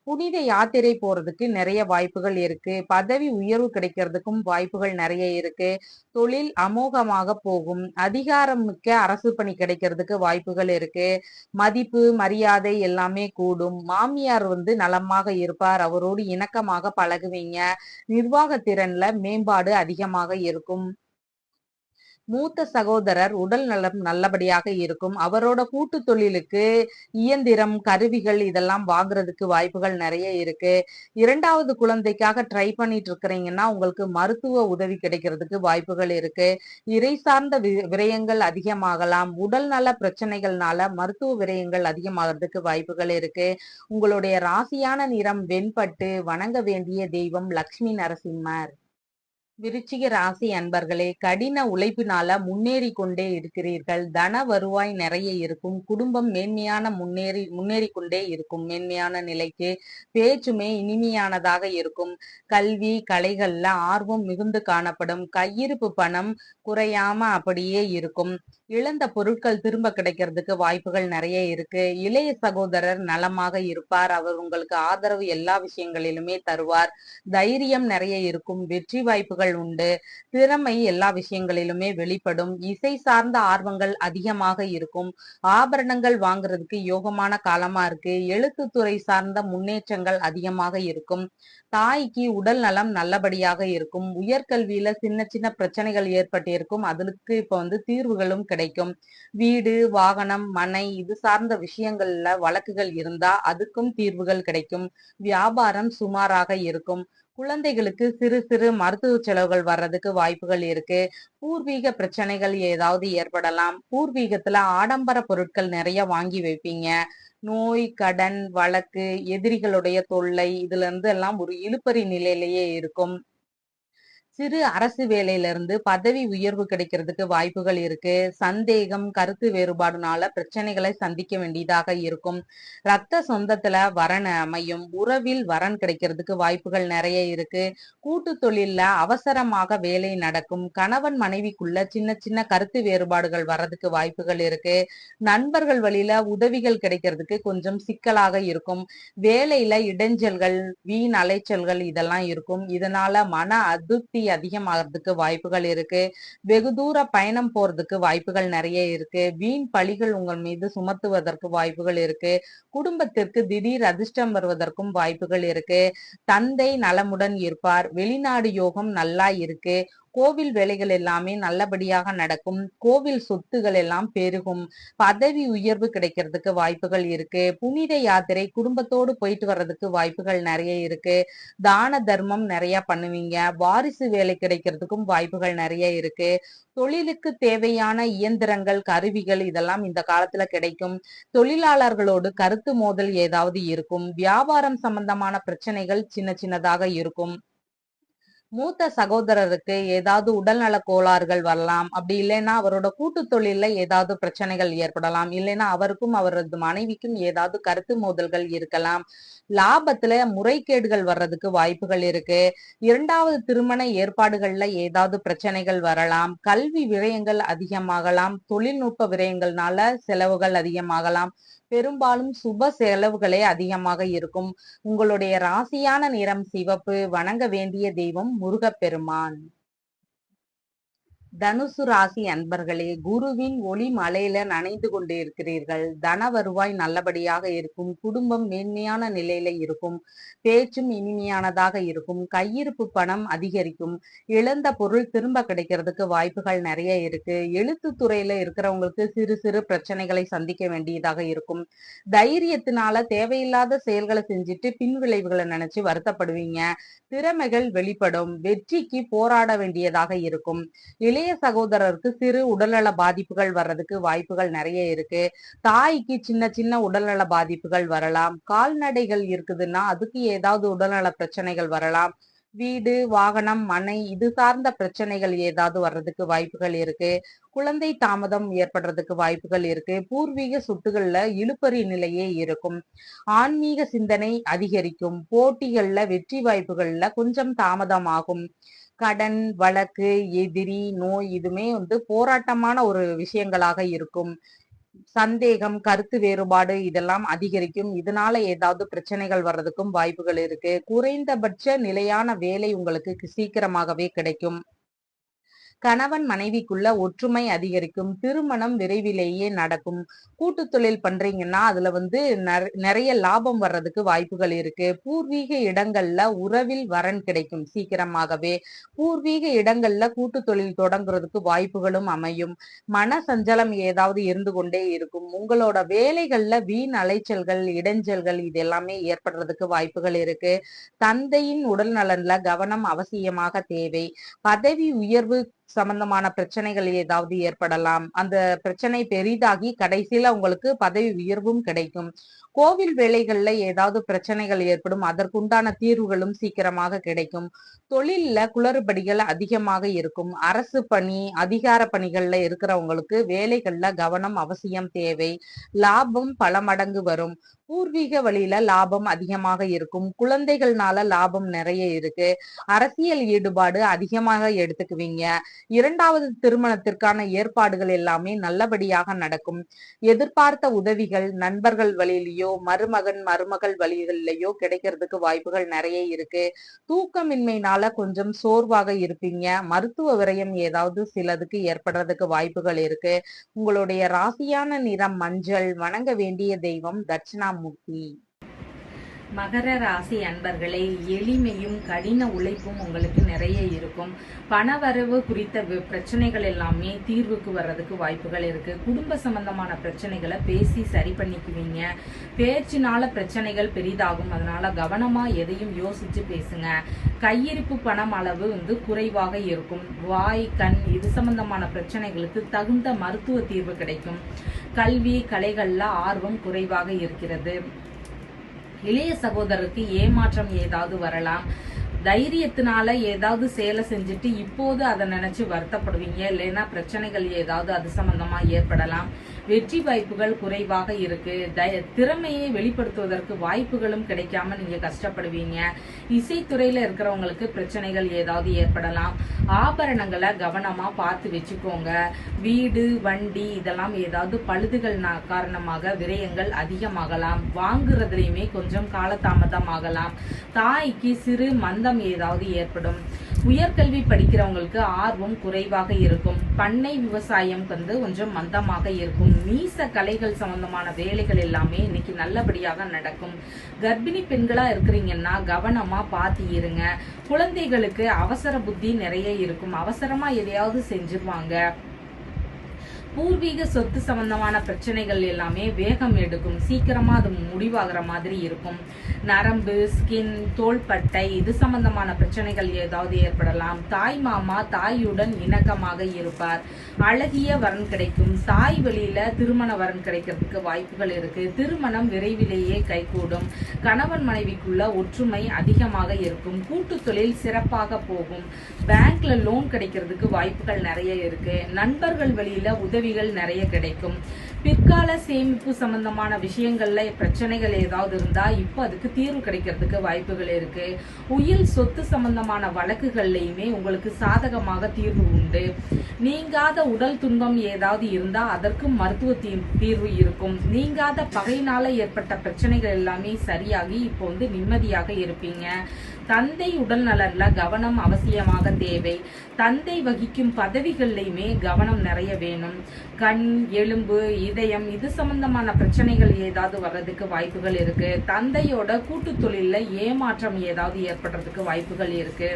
புனித யாத்திரை போறதுக்கு நிறைய வாய்ப்புகள் இருக்கு. பதவி உயர்வு கிடைக்கிறதுக்கும் வாய்ப்புகள் நிறைய இருக்கு. தொழில் அமோகமாக போகும். அதிகாரமிக்க அரசு பணி கிடைக்கிறதுக்கு வாய்ப்புகள் இருக்கு. மதிப்பு, மரியாதை எல்லாமே கூடும். மாமியார் நலமாக இருப்பார். அவரோடு இணக்கமாக பழகுவீங்க. நிர்வாக திறன்ல மேம்பாடு அதிகமாக இருக்கும். மூத்த சகோதரர் உடல் நலம் நல்லபடியாக இருக்கும். அவரோட கூட்டு தொழிலுக்கு இயந்திரம், கருவிகள் இதெல்லாம் வாங்குறதுக்கு வாய்ப்புகள் நிறைய இருக்கு. 2வது குழந்தைக்காக ட்ரை பண்ணிட்டு இருக்கிறீங்கன்னா உங்களுக்கு மருத்துவ உதவி கிடைக்கிறதுக்கு வாய்ப்புகள் இருக்கு. இறை சார்ந்த விரயங்கள் அதிகமாகலாம். உடல் நல பிரச்சனைகள்னால மருத்துவ விரயங்கள் அதிகமாகிறதுக்கு வாய்ப்புகள் இருக்கு. உங்களுடைய ராசியான நிறம் வெண்பட்டு. வணங்க வேண்டிய தெய்வம் லக்ஷ்மி நரசிம்மர். விருச்சிக ராசி அன்பர்களே, கடின உழைப்பினால முன்னேறி கொண்டே இருக்கிறீர்கள். தன வருவாய் நிறைய இருக்கும். குடும்பம் முன்னேறி கொண்டே இருக்கும். மேன்மையான நிலைக்கு பேச்சுமே இனிமையானதாக இருக்கும். கல்வி, கலைகள்ல ஆர்வம் மிகுந்து காணப்படும். கையிருப்பு பணம் குறையாம அப்படியே இருக்கும். இழந்த பொருட்கள் திரும்ப கிடைக்கிறதுக்கு வாய்ப்புகள் நிறைய இருக்கு. இளைய சகோதரர் நலமாக இருப்பார். அவர் உங்களுக்கு ஆதரவு எல்லா விஷயங்களிலுமே தருவார். தைரியம் நிறைய இருக்கும். வெற்றி வாய்ப்புகள் உண்டு. திறமை எல்லா விஷயங்களிலுமே வெளிப்படும். இசை சார்ந்த ஆர்வங்கள் அதிகமாக இருக்கும். ஆபரணங்கள் வாங்குறதுக்கு யோகமான காலமா இருக்கு. எழுத்துத்துறை சார்ந்த முன்னேற்றங்கள் அதிகமாக இருக்கும். தாய்க்கு உடல் நலம் நல்லபடியாக இருக்கும். உயர்கல்வியில சின்ன சின்ன பிரச்சனைகள் ஏற்பட்டு இருக்கும். அதுக்கு இப்ப தீர்வுகளும் கிடைக்கும். வீடு, வாகனம், மனை இது சார்ந்த விஷயங்கள்ல வழக்குகள் இருந்தா அதுக்கும் தீர்வுகள் கிடைக்கும். வியாபாரம் சுமாராக இருக்கும். குழந்தைகளுக்கு சிறு சிறு மருத்துவ செலவுகள் வர்றதுக்கு வாய்ப்புகள் இருக்கு. பூர்வீக பிரச்சனைகள் ஏதாவது ஏற்படலாம். பூர்வீகத்துல ஆடம்பர பொருட்கள் நிறைய வாங்கி வைப்பீங்க. நோய், கடன், வழக்கு, எதிரிகளுடைய தொல்லை இதுல இருந்து எல்லாம் ஒரு இழுபறி நிலையிலேயே இருக்கும். சிறு அரசு வேலையில இருந்து பதவி உயர்வு கிடைக்கிறதுக்கு வாய்ப்புகள் இருக்கு. சந்தேகம், கருத்து வேறுபாடுனால பிரச்சனைகளை சந்திக்க வேண்டியதாக இருக்கும். ரத்த சொந்தத்துல வரன் அமையும். உறவில் வரன் கிடைக்கிறதுக்கு வாய்ப்புகள் நிறைய இருக்கு. கூட்டு தொழில்ல அவசரமாக வேலை நடக்கும். கணவன் மனைவிக்குள்ள சின்ன சின்ன கருத்து வேறுபாடுகள் வர்றதுக்கு வாய்ப்புகள் இருக்கு. நண்பர்கள் வழியில உதவிகள் கிடைக்கிறதுக்கு கொஞ்சம் சிக்கலாக இருக்கும். வேலையில இடைஞ்சல்கள், வீண் அலைச்சல்கள் இதெல்லாம் இருக்கும். இதனால மன அதிருப்தி அதிகமாகிறதுக்கு வாய்ப்புகள் இருக்கு. வெகு தூர பயணம் போறதுக்கு வாய்ப்புகள் நிறைய இருக்கு. வீண் பழிகள் உங்கள் மீது சுமத்துவதற்கு வாய்ப்புகள் இருக்கு. குடும்பத்திற்கு திடீர் அதிர்ஷ்டம் வருவதற்கும் வாய்ப்புகள் இருக்கு. தந்தை நலமுடன் இருப்பார். வெளிநாடு யோகம் நல்லா இருக்கு. கோவில் வேலைகள் எல்லாமே நல்லபடியாக நடக்கும். கோவில் சொத்துகள் எல்லாம் பெருகும். பதவி உயர்வு கிடைக்கிறதுக்கு வாய்ப்புகள் இருக்கு. புனித யாத்திரை குடும்பத்தோடு போயிட்டு வர்றதுக்கு வாய்ப்புகள் நிறைய இருக்கு. தான தர்மம் நிறைய பண்ணுவீங்க. வாரிசு வேலை கிடைக்கிறதுக்கும் வாய்ப்புகள் நிறைய இருக்கு. தொழிலுக்கு தேவையான இயந்திரங்கள், கருவிகள் இதெல்லாம் இந்த காலத்துல கிடைக்கும். தொழிலாளர்களோடு கருத்து மோதல் ஏதாவது இருக்கும். வியாபாரம் சம்பந்தமான பிரச்சனைகள் சின்ன சின்னதாக இருக்கும். மூத்த சகோதரருக்கு ஏதாவது உடல்நல கோளாறுகள் வரலாம். அப்படி இல்லைன்னா அவரோட கூட்டு தொழில ஏதாவது பிரச்சனைகள் ஏற்படலாம். இல்லைன்னா அவருக்கும் அவரது மனைவிக்கும் ஏதாவது கருத்து மோதல்கள் இருக்கலாம். லாபத்துல முறைகேடுகள் வர்றதுக்கு வாய்ப்புகள் இருக்கு. இரண்டாவது திருமண ஏற்பாடுகள்ல ஏதாவது பிரச்சனைகள் வரலாம். கல்வி விரயங்கள் அதிகமாகலாம். தொழில்நுட்ப விரயங்கள்னால செலவுகள் அதிகமாகலாம். பெரும்பாலும் சுப செலவுகளே அதிகமாக இருக்கும். உங்களுடைய ராசியான நிறம் சிவப்பு. வணங்க வேண்டிய தெய்வம் முருகப்பெருமான். தனுசு ராசி அன்பர்களே, குருவின் ஒளி மலையில நனைந்து கொண்டு இருக்கிறீர்கள். தன வருவாய் நல்லபடியாக இருக்கும். குடும்பம் மேன்மையான நிலையில இருக்கும். பேச்சும் இனிமையானதாக இருக்கும். கையிருப்பு பணம் அதிகரிக்கும். இழந்த பொருள் திரும்ப கிடைக்கிறதுக்கு வாய்ப்புகள் நிறைய இருக்கு. எழுத்து துறையில இருக்கிறவங்களுக்கு சிறு சிறு பிரச்சனைகளை சந்திக்க வேண்டியதாக இருக்கும். தைரியத்தினால தேவையில்லாத செயல்களை செஞ்சுட்டு பின் விளைவுகளை நினைச்சு வருத்தப்படுவீங்க. திறமைகள் வெளிப்படும். வெற்றிக்கு போராட வேண்டியதாக இருக்கும். இளைய சகோதரருக்கு சிறு உடல்நல பாதிப்புகள் வர்றதுக்கு வாய்ப்புகள் நிறைய இருக்கு. தாய்க்கு சின்ன சின்ன உடல்நல பாதிப்புகள் வரலாம். கால்நடைகள் இருக்குதுன்னா அதுக்கு ஏதாவது உடல்நல பிரச்சனைகள் வரலாம். வீடு, வாகனம், மனை இது சார்ந்த பிரச்சனைகள் ஏதாவது வர்றதுக்கு வாய்ப்புகள் இருக்கு. குழந்தை தாமதம் ஏற்படுறதுக்கு வாய்ப்புகள் இருக்கு. பூர்வீக சொத்துகள்ல இழுபறி நிலையே இருக்கும். ஆன்மீக சிந்தனை அதிகரிக்கும். போட்டிகள்ல வெற்றி வாய்ப்புகள்ல கொஞ்சம் தாமதமாகும். கடன், வழக்கு, எதிரி, நோய் இதுமே போராட்டமான ஒரு விஷயங்களாக இருக்கும். சந்தேகம், கருத்து வேறுபாடு இதெல்லாம் அதிகரிக்கும். இதனால ஏதாவது பிரச்சனைகள் வர்றதுக்கும் வாய்ப்புகள் இருக்கு. குறைந்தபட்ச நிலையான வேலை உங்களுக்கு சீக்கிரமாகவே கிடைக்கும். கணவன் மனைவிக்குள்ள ஒற்றுமை அதிகரிக்கும். திருமணம் விரைவிலேயே நடக்கும். கூட்டு தொழில் பண்றீங்கன்னா அதுல நிறைய லாபம் வர்றதுக்கு வாய்ப்புகள் இருக்கு. பூர்வீக இடங்கள்ல உறவில் வரன் கிடைக்கும் சீக்கிரமாகவே. பூர்வீக இடங்கள்ல கூட்டு தொழில் தொடங்குறதுக்கு வாய்ப்புகளும் அமையும். மன சஞ்சலம் ஏதாவது இருந்து கொண்டே இருக்கும். உங்களோட வேலைகள்ல வீண் அலைச்சல்கள், இடைஞ்சல்கள் இது எல்லாமே ஏற்படுறதுக்கு வாய்ப்புகள் இருக்கு. தந்தையின் உடல் நலன்ல கவனம் அவசியமாக தேவை. பதவி உயர்வு சம்பந்தமான பிரச்சனைகள் ஏதாவது ஏற்படலாம். அந்த பிரச்சனை பெரிதாகி கடைசியில உங்களுக்கு பதவி உயர்வும் கிடைக்கும். கோவில் வேலைகள்ல ஏதாவது பிரச்சனைகள் ஏற்படும். அதற்குண்டான தீர்வுகளும் சீக்கிரமாக கிடைக்கும். தொழில்ல குளறுபடிகள் அதிகமாக இருக்கும். அரசு பணி, அதிகார பணிகள்ல இருக்கிறவங்களுக்கு வேலைகள்ல கவனம் அவசியம் தேவை. லாபம் பல மடங்கு வரும். பூர்வீக வழியில லாபம் அதிகமாக இருக்கும். குழந்தைகள்னால லாபம் நிறைய இருக்கு. அரசியல் ஈடுபாடு அதிகமாக எடுத்துக்குவீங்க. இரண்டாவது திருமணத்திற்கான ஏற்பாடுகள் எல்லாமே நல்லபடியாக நடக்கும். எதிர்பார்த்த உதவிகள் நண்பர்கள் வழியிலயோ, மருமகன் மருமகள் வழிகளிலேயோ கிடைக்கிறதுக்கு வாய்ப்புகள் நிறைய இருக்கு. தூக்கமின்மையினால கொஞ்சம் சோர்வாக இருப்பீங்க. மருத்துவ விரயம் ஏதாவது சிலதுக்கு ஏற்படுறதுக்கு வாய்ப்புகள் இருக்கு. உங்களுடைய ராசியான நிறம் மஞ்சள். வணங்க வேண்டிய தெய்வம் தட்சிணாமூர்த்தி. மகர ராசி அன்பர்களே, எளிமையும் கடின உழைப்பும் உங்களுக்கு நிறைய இருக்கும். பணவரவு குறித்த பிரச்சனைகள் எல்லாமே தீர்வுக்கு வர்றதுக்கு வாய்ப்புகள் இருக்கு. குடும்ப சம்பந்தமான பிரச்சனைகளை பேசி சரி பண்ணிக்குவீங்க. பேச்சினால பிரச்சனைகள் பெரிதாகும். அதனால கவனமா எதையும் யோசிச்சு பேசுங்க. கையிருப்பு பணம் அளவு குறைவாக இருக்கும். வாய், கண் இது சம்பந்தமான பிரச்சனைகளுக்கு தகுந்த மருத்துவ தீர்வு கிடைக்கும். கல்வி, கலைகள்ல ஆர்வம் குறைவாக இருக்கிறது. இளைய சகோதரருக்கு ஏமாற்றம் ஏதாவது வரலாம். தைரியத்தினால ஏதாவது செயலை செஞ்சுட்டு இப்போது அதை நினைச்சு வருத்தப்படுவீங்க. இல்லைன்னா பிரச்சனைகள் ஏதாவது அது சம்பந்தமா ஏற்படலாம். வெற்றி வாய்ப்புகள் குறைவாக இருக்கு. திறமையை வெளிப்படுத்துவதற்கு வாய்ப்புகளும் கிடைக்காம நீங்க கஷ்டப்படுவீங்க. இசைத்துறையில இருக்கிறவங்களுக்கு பிரச்சனைகள் ஏதாவது ஏற்படலாம். ஆபரணங்களை கவனமா பார்த்து வச்சுக்கோங்க. வீடு, வண்டி இதெல்லாம் ஏதாவது பழுதுகள் காரணமாக விரயங்கள் அதிகமாகலாம். வாங்குறதுலயுமே கொஞ்சம் காலதாமதம் ஆகலாம். தாய்க்கு சிறு மந்தம் ஏதாவது ஏற்படும். உயர்கல்வி படிக்கிறவங்களுக்கு ஆர்வம் குறைவாக இருக்கும். பண்ணை விவசாயம் கொஞ்சம் மந்தமாக இருக்கும். மீச கலைகள் சம்பந்தமான வேலைகள் எல்லாமே இன்னைக்கு நல்லபடியாக நடக்கும். கர்ப்பிணி பெண்களா இருக்கிறீங்கன்னா கவனமா பார்த்து இருங்க. குழந்தைகளுக்கு அவசர புத்தி நிறைய இருக்கும். அவசரமா எதையாவது செஞ்சிருவாங்க. பூர்வீக சொத்து சம்பந்தமான பிரச்சனைகள் எல்லாமே வேகம் எடுக்கும். சீக்கிரமா அது முடிவாகிற மாதிரி இருக்கும். நரம்பு, ஸ்கின், தோள்பட்டை இது சம்பந்தமான பிரச்சனைகள் ஏதாவது ஏற்படலாம். தாய் மாமா தாயுடன் இணக்கமாக இருப்பார். அழகிய வரன் கிடைக்கும். தாய் வழியில திருமண வரன் கிடைக்கிறதுக்கு வாய்ப்புகள் இருக்கு. திருமணம் விரைவிலேயே கைகூடும். கணவன் மனைவிக்குள்ள ஒற்றுமை அதிகமாக இருக்கும். கூட்டு தொழில் சிறப்பாக போகும். பேங்க்ல லோன் கிடைக்கிறதுக்கு வாய்ப்புகள் நிறைய இருக்கு. நண்பர்கள் வழியில உதவிகள் நிறைய கிடைக்கும். பிற்கால சேமிப்பு சம்பந்தமான விஷயங்கள்ல பிரச்சனைகள் ஏதாவது இருந்தா இப்போ அதுக்கு தீர்வு கிடைக்கிறதுக்கு வாய்ப்புகள் இருக்கு. உயில் சொத்து சம்பந்தமான வழக்குகள்லயுமே உங்களுக்கு சாதகமாக தீர்வு உண்டு. நீங்காத உடல் துன்பம் ஏதாவது இருந்தா அதற்கு மருத்துவ தீர்வு இருக்கும். நீங்காத பகையினால ஏற்பட்ட பிரச்சனைகள் எல்லாமே சரியாகி இப்போ நிம்மதியாக இருப்பீங்க. தந்தை உடல் நலன்ல கவனம் அவசியமாக தேவை. தந்தை வகிக்கும் பதவிகள்லையுமே கவனம் நிறைய வேணும். கண், எலும்பு, இதயம் இது சம்பந்தமான பிரச்சனைகள் ஏதாவது வர்றதுக்கு வாய்ப்புகள் இருக்கு. தந்தையோட கூட்டு தொழில ஏமாற்றம் ஏதாவது ஏற்படுறதுக்கு வாய்ப்புகள் இருக்கு.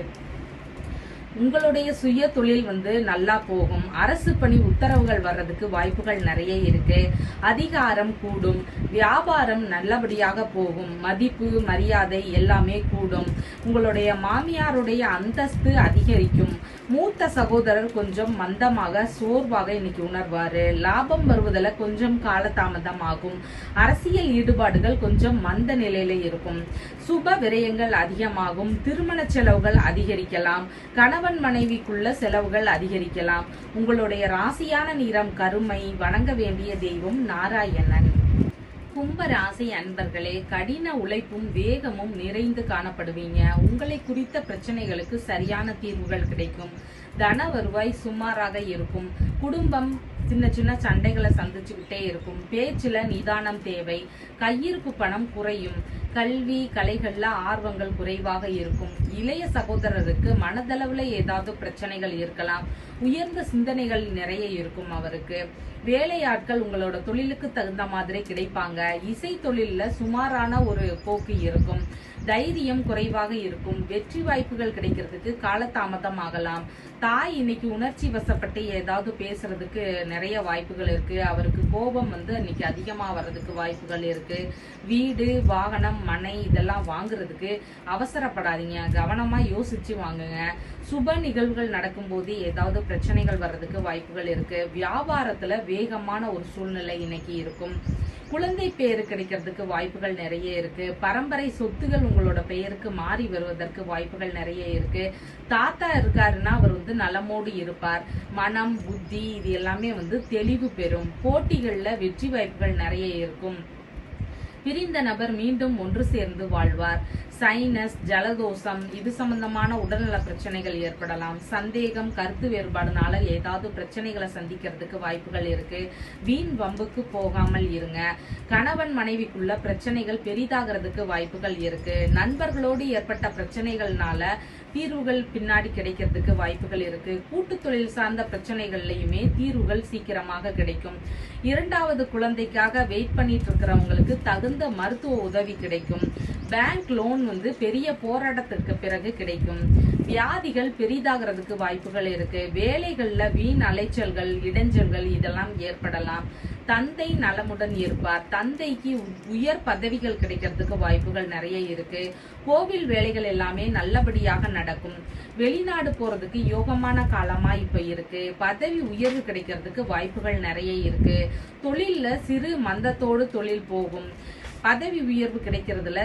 உங்களுடைய சுய தொழில் நல்லா போகும். அரசு பணி உத்தரவுகள் வர்றதுக்கு வாய்ப்புகள் நிறைய இருக்கு. அதிகாரம் கூடும். வியாபாரம் நல்லபடியாக போகும். மதிப்பு, மரியாதை எல்லாமே கூடும். உங்களுடைய மாமியாருடைய அந்தஸ்து அதிகரிக்கும். மூத்த சகோதரர் கொஞ்சம் மந்தமாக சோர்வாக இன்னைக்கு உணர்வாரு. லாபம் வருவதில் கொஞ்சம் காலதாமதம் ஆகும். அரசியல் ஈடுபாடுகள் கொஞ்சம் மந்த நிலையில இருக்கும். சுப விரயங்கள் அதிகமாகும். திருமண செலவுகள் அதிகரிக்கலாம். கணவன் மனைவிக்குள்ள செலவுகள் அதிகரிக்கலாம். உங்களுடைய ராசியான நிறம் கருமை. வணங்க வேண்டிய தெய்வம் நாராயணன். கும்ப ராசி அன்பர்களே, கடின உழைப்பும் வேகமும் நிறைந்து காணப்படுவீங்க. உங்களை குறித்த பிரச்சனைகளுக்கு சரியான தீர்வுகள் கிடைக்கும். தன வருவாய் சுமாராக இருக்கும். குடும்பம் சின்ன சின்ன சண்டைகளை சந்திச்சுக்கிட்டே இருக்கும். பேச்சுல நிதானம் தேவை. கையிருப்பு பணம் குறையும். கல்வி, கலைகள்ல ஆர்வங்கள் குறைவாக இருக்கும். இளைய சகோதரருக்கு மனதளவுல ஏதாவது பிரச்சனைகள் இருக்கலாம். உயர்ந்த சிந்தனைகள் நிறைய இருக்கும் அவருக்கு. வேலையாட்கள் உங்களோட தொழிலுக்கு தகுந்த மாதிரி கிடைப்பாங்க. இசை தொழில்ல சுமாரான ஒரு போக்கு இருக்கும். தைரியம் குறைவாக இருக்கும். வெற்றி வாய்ப்புகள் கிடைக்கிறதுக்கு காலதாமதம் ஆகலாம். தாய் இன்னைக்கு உணர்ச்சி வசப்பட்டு ஏதாவது பேசுறதுக்கு நிறைய வாய்ப்புகள் இருக்கு. அவருக்கு கோபம் இன்னைக்கு அதிகமா வர்றதுக்கு வாய்ப்புகள் இருக்கு. வீடு, வாகனம், மனை இதெல்லாம் வாங்குறதுக்கு அவசரப்படாதீங்க. கவனமா யோசிச்சு வாங்குங்க. சுப நிகழ்வுகள் நடக்கும்போது ஏதாவது பிரச்சனைகள் வர்றதுக்கு வாய்ப்புகள் இருக்கு. வியாபாரத்துல வேகமான ஒரு சூழ்நிலை இன்னைக்கு இருக்கும். குழந்தை பேரு கிடைக்கிறதுக்கு வாய்ப்புகள் நிறைய இருக்கு. பரம்பரை சொத்துகள் உங்களோட பெயருக்கு மாறி வருவதற்கு வாய்ப்புகள் நிறைய இருக்கு. தாத்தா இருக்காருன்னா அவர் நலமோடு இருப்பார். மனம், புத்தி இது எல்லாமே தெளிவு பெறும். போட்டிகள்ல வெற்றி வாய்ப்புகள் நிறைய இருக்கும். பிரிந்த நபர் மீண்டும் ஒன்று சேர்ந்து வாழ்வார். சைனஸ், ஜலதோஷம் இது சம்பந்தமான உடல்நல பிரச்சனைகள் ஏற்படலாம். சந்தேகம், கருத்து வேறுபாடுனால ஏதாவது பிரச்சனைகளை சந்திக்கிறதுக்கு வாய்ப்புகள் இருக்கு. வீண் வம்புக்கு போகாமல் இருங்க. கணவன் மனைவிக்குள்ள பிரச்சனைகள் பெரிதாகிறதுக்கு வாய்ப்புகள் இருக்கு. நண்பர்களோடு ஏற்பட்ட பிரச்சனைகள்னால தீர்வுகள் பின்னாடி கிடைக்கிறதுக்கு வாய்ப்புகள் இருக்கு. கூட்டு தொழில் சார்ந்த பிரச்சனைகள்லயுமே தீர்வுகள் சீக்கிரமாக கிடைக்கும். இரண்டாவது குழந்தைக்காக வெயிட் பண்ணிட்டு இருக்கிறவங்களுக்கு தகுந்த மருத்துவ உதவி கிடைக்கும். பேங்க் லோன் பெரிய போராட்டத்திற்கு பிறகு கிடைக்கும். வியாதிகள் பெரிதாகிறதுக்கு வாய்ப்புகள் இருக்கு. வேலைகள்ல வீண் அலைச்சல்கள், இடைஞ்சல்கள் இதெல்லாம் ஏற்படலாம். தந்தை நலமுடன் இருப்பார். தந்தைக்கு உயர் பதவிகள் கிடைக்கிறதுக்கு வாய்ப்புகள் நிறைய இருக்கு. கோவில் வேலைகள் எல்லாமே நல்லபடியாக நடக்கும். வெளிநாடு போறதுக்கு யோகமான காலமா இப்ப இருக்கு. பதவி உயர்வு கிடைக்கிறதுக்கு வாய்ப்புகள் நிறைய இருக்கு. தொழில்ல சிறு மந்தத்தோடு தொழில் போகும். பதவி உயர்வு கிடைக்கிறதுல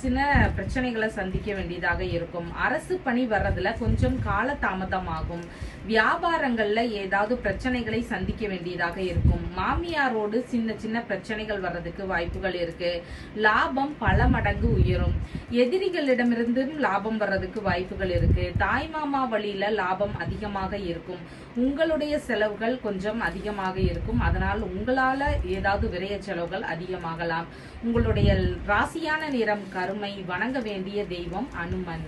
சின்ன பிரச்சனைகளை சந்திக்க வேண்டியதாக இருக்கும். அரசு பணி வர்றதுல கொஞ்சம் கால தாமதம் ஆகும். வியாபாரங்கள்ல ஏதாவது பிரச்சனைகளை சந்திக்க வேண்டியதாக இருக்கும். மாமியாரோடு சின்ன சின்ன பிரச்சனைகள் வர்றதுக்கு வாய்ப்புகள் இருக்கு. லாபம் பல மடங்கு உயரும். எதிரிகளிடமிருந்தும் லாபம் வர்றதுக்கு வாய்ப்புகள் இருக்கு. தாய் மாமா வழியில லாபம் அதிகமாக இருக்கும். உங்களுடைய செலவுகள் கொஞ்சம் அதிகமாக இருக்கும். அதனால் உங்களால ஏதாவது விரைய செலவுகள் அதிகமாகலாம். உங்களுடைய ராசியான நிறம் கருமை. வணங்க வேண்டிய தெய்வம் அனுமன்.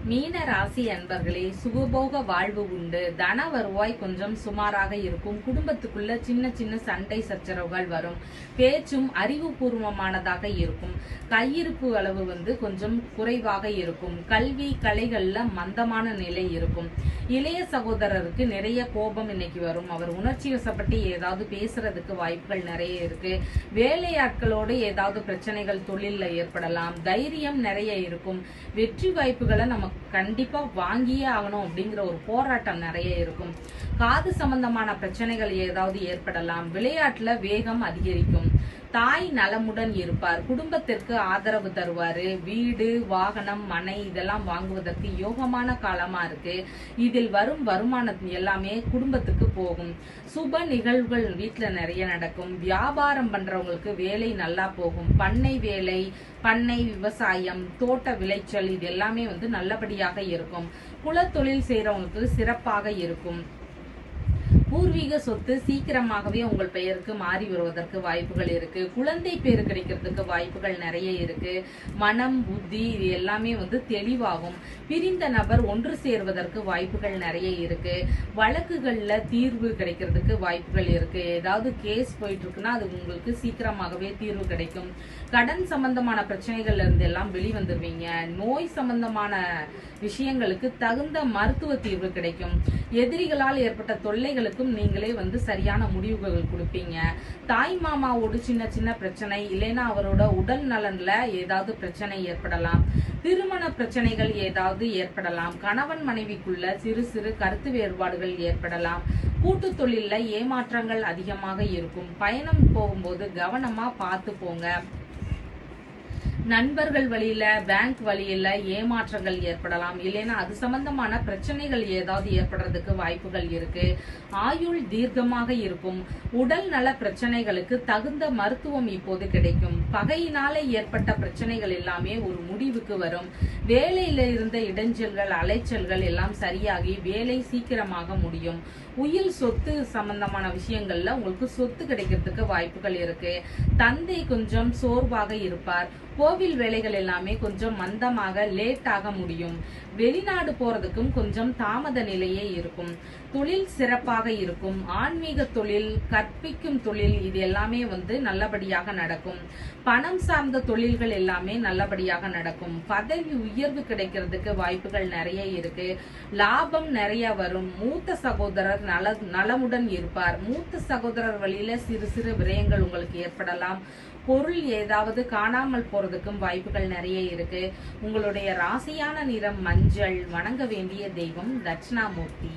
மீன ராசி அன்பர்களே, சுகபோக வாழ்வு உண்டு. தன வருவாய் கொஞ்சம் சுமாராக இருக்கும். குடும்பத்துக்குள்ள சின்ன சின்ன சண்டை சச்சரவுகள் வரும். பேச்சும் அறிவுபூர்வமானதாக இருக்கும். கையிருப்பு அளவு கொஞ்சம் குறைவாக இருக்கும். கல்வி கலைகள்ல மந்தமான நிலை இருக்கும். இளைய சகோதரருக்கு நிறைய கோபம் இன்னைக்கு வரும். அவர் உணர்ச்சி வசப்பட்டு ஏதாவது பேசுறதுக்கு வாய்ப்புகள் நிறைய இருக்கு. வேலையாட்களோடு ஏதாவது பிரச்சனைகள் தொழில்ல ஏற்படலாம். தைரியம் நிறைய இருக்கும். வெற்றி வாய்ப்புகளை நம்ம கண்டிப்பா வாங்கியே ஆகணும் அப்படிங்கிற ஒரு போராட்டம் நிறைய இருக்கும். காது சம்பந்தமான பிரச்சனைகள் ஏதாவது ஏற்படலாம். விளையாட்டுல வேகம் அதிகரிக்கும். தாய் நலமுடன் இருப்பார். குடும்பத்திற்கு ஆதரவு தருவாரு. வீடு வாகனம் மனை இதெல்லாம் வாங்குவதற்கு யோகமான காலமா இருக்கு. இதில் வரும் வருமானம் எல்லாமே குடும்பத்துக்கு போகும். சுப நிகழ்வுகள் வீட்டுல நிறைய நடக்கும். வியாபாரம் பண்றவங்களுக்கு வேலை நல்லா போகும். பண்ணை வேலை, பண்ணை விவசாயம், தோட்ட விளைச்சல் இது எல்லாமே நல்லபடியாக இருக்கும். குலத்தொழில் செய்யறவங்களுக்கு சிறப்பாக இருக்கும். பூர்வீக சொத்து சீக்கிரமாகவே உங்கள் பெயருக்கு மாறி வருவதற்கு வாய்ப்புகள் இருக்கு. குழந்தை பேரு கிடைக்கிறதுக்கு வாய்ப்புகள் நிறைய இருக்கு. மனம் புத்தி இது எல்லாமே தெளிவாகும். பிரிந்த நபர் ஒன்று சேர்வதற்கு வாய்ப்புகள் நிறைய இருக்கு. வழக்குகள்ல தீர்வு கிடைக்கிறதுக்கு வாய்ப்புகள் இருக்கு. ஏதாவது கேஸ் போயிட்டு இருக்குன்னா அது உங்களுக்கு சீக்கிரமாகவே தீர்வு கிடைக்கும். கடன் சம்பந்தமான பிரச்சனைகள்ல இருந்து எல்லாம் வெளிவந்துருவீங்க. நோய் சம்பந்தமான விஷயங்களுக்கு தகுந்த மருத்துவ தீர்வு கிடைக்கும். எதிரிகளால் ஏற்பட்ட தொல்லைகளுக்கும் நீங்களே சரியான முடிவுகள் கொடுப்பீங்க. தாய் மாமாவோடு சின்ன சின்ன பிரச்சனை இல்லைன்னா அவரோட உடல் நலன்ல ஏதாவது பிரச்சனை ஏற்படலாம். திருமண பிரச்சனைகள் ஏதாவது ஏற்படலாம். கணவன் மனைவிக்குள்ள சிறு சிறு கருத்து வேறுபாடுகள் ஏற்படலாம். கூட்டு தொழில்ல ஏமாற்றங்கள் அதிகமாக இருக்கும். பயணம் போகும்போது கவனமா பார்த்து போங்க. நண்பர்கள் வழியில பேங்க் வழியில ஏமாற்றங்கள் ஏற்படலாம். இல்லைன்னா அது சம்பந்தமான பிரச்சனைகள் ஏதாவது ஏற்படுறதுக்கு வாய்ப்புகள் இருக்கு. ஆயுள் தீர்க்கமாக இருக்கும். உடல் நல பிரச்சனைகளுக்கு தகுந்த மருத்துவம் இப்போது கிடைக்கும். பகையினால ஏற்பட்ட பிரச்சனைகள் எல்லாமே ஒரு முடிவுக்கு வரும். வேலையில இருந்த இடைஞ்சல்கள் அலைச்சல்கள் எல்லாம் சரியாகி வேலை சீக்கிரமாக முடியும். உயில் சொத்து சம்பந்தமான விஷயங்கள்ல உங்களுக்கு சொத்து கிடைக்கிறதுக்கு வாய்ப்புகள் இருக்கு. தந்தை கொஞ்சம் சோர்வாக இருப்பார். கோவில் வேலைகள் எல்லாமே கொஞ்சம் மந்தமாக லேட்டாக முடியும். வெளிநாடு போறதுக்கும் கொஞ்சம் தாமத நிலையே இருக்கும். தொழில் சிறப்பாக இருக்கும். ஆன்மீக தொழில், கற்பிக்கும் தொழில் இது எல்லாமே நல்லபடியாக நடக்கும். பணம் சார்ந்த தொழில்கள் எல்லாமே நல்லபடியாக நடக்கும். பதவி உயர்வு கிடைக்கிறதுக்கு வாய்ப்புகள் நிறைய இருக்கு. லாபம் நிறைய வரும். மூத்த சகோதரர் நலமுடன் இருப்பார். மூத்த சகோதரர் வழியில சிறு சிறு விரயங்கள் உங்களுக்கு ஏற்படலாம். பொருள் ஏதாவது காணாமல் போறதுக்கும் வாய்ப்புகள் நிறைய இருக்கு. உங்களுடைய ராசியான நிறம் மஞ்சள். வணங்க வேண்டிய தெய்வம் தட்சிணாமூர்த்தி.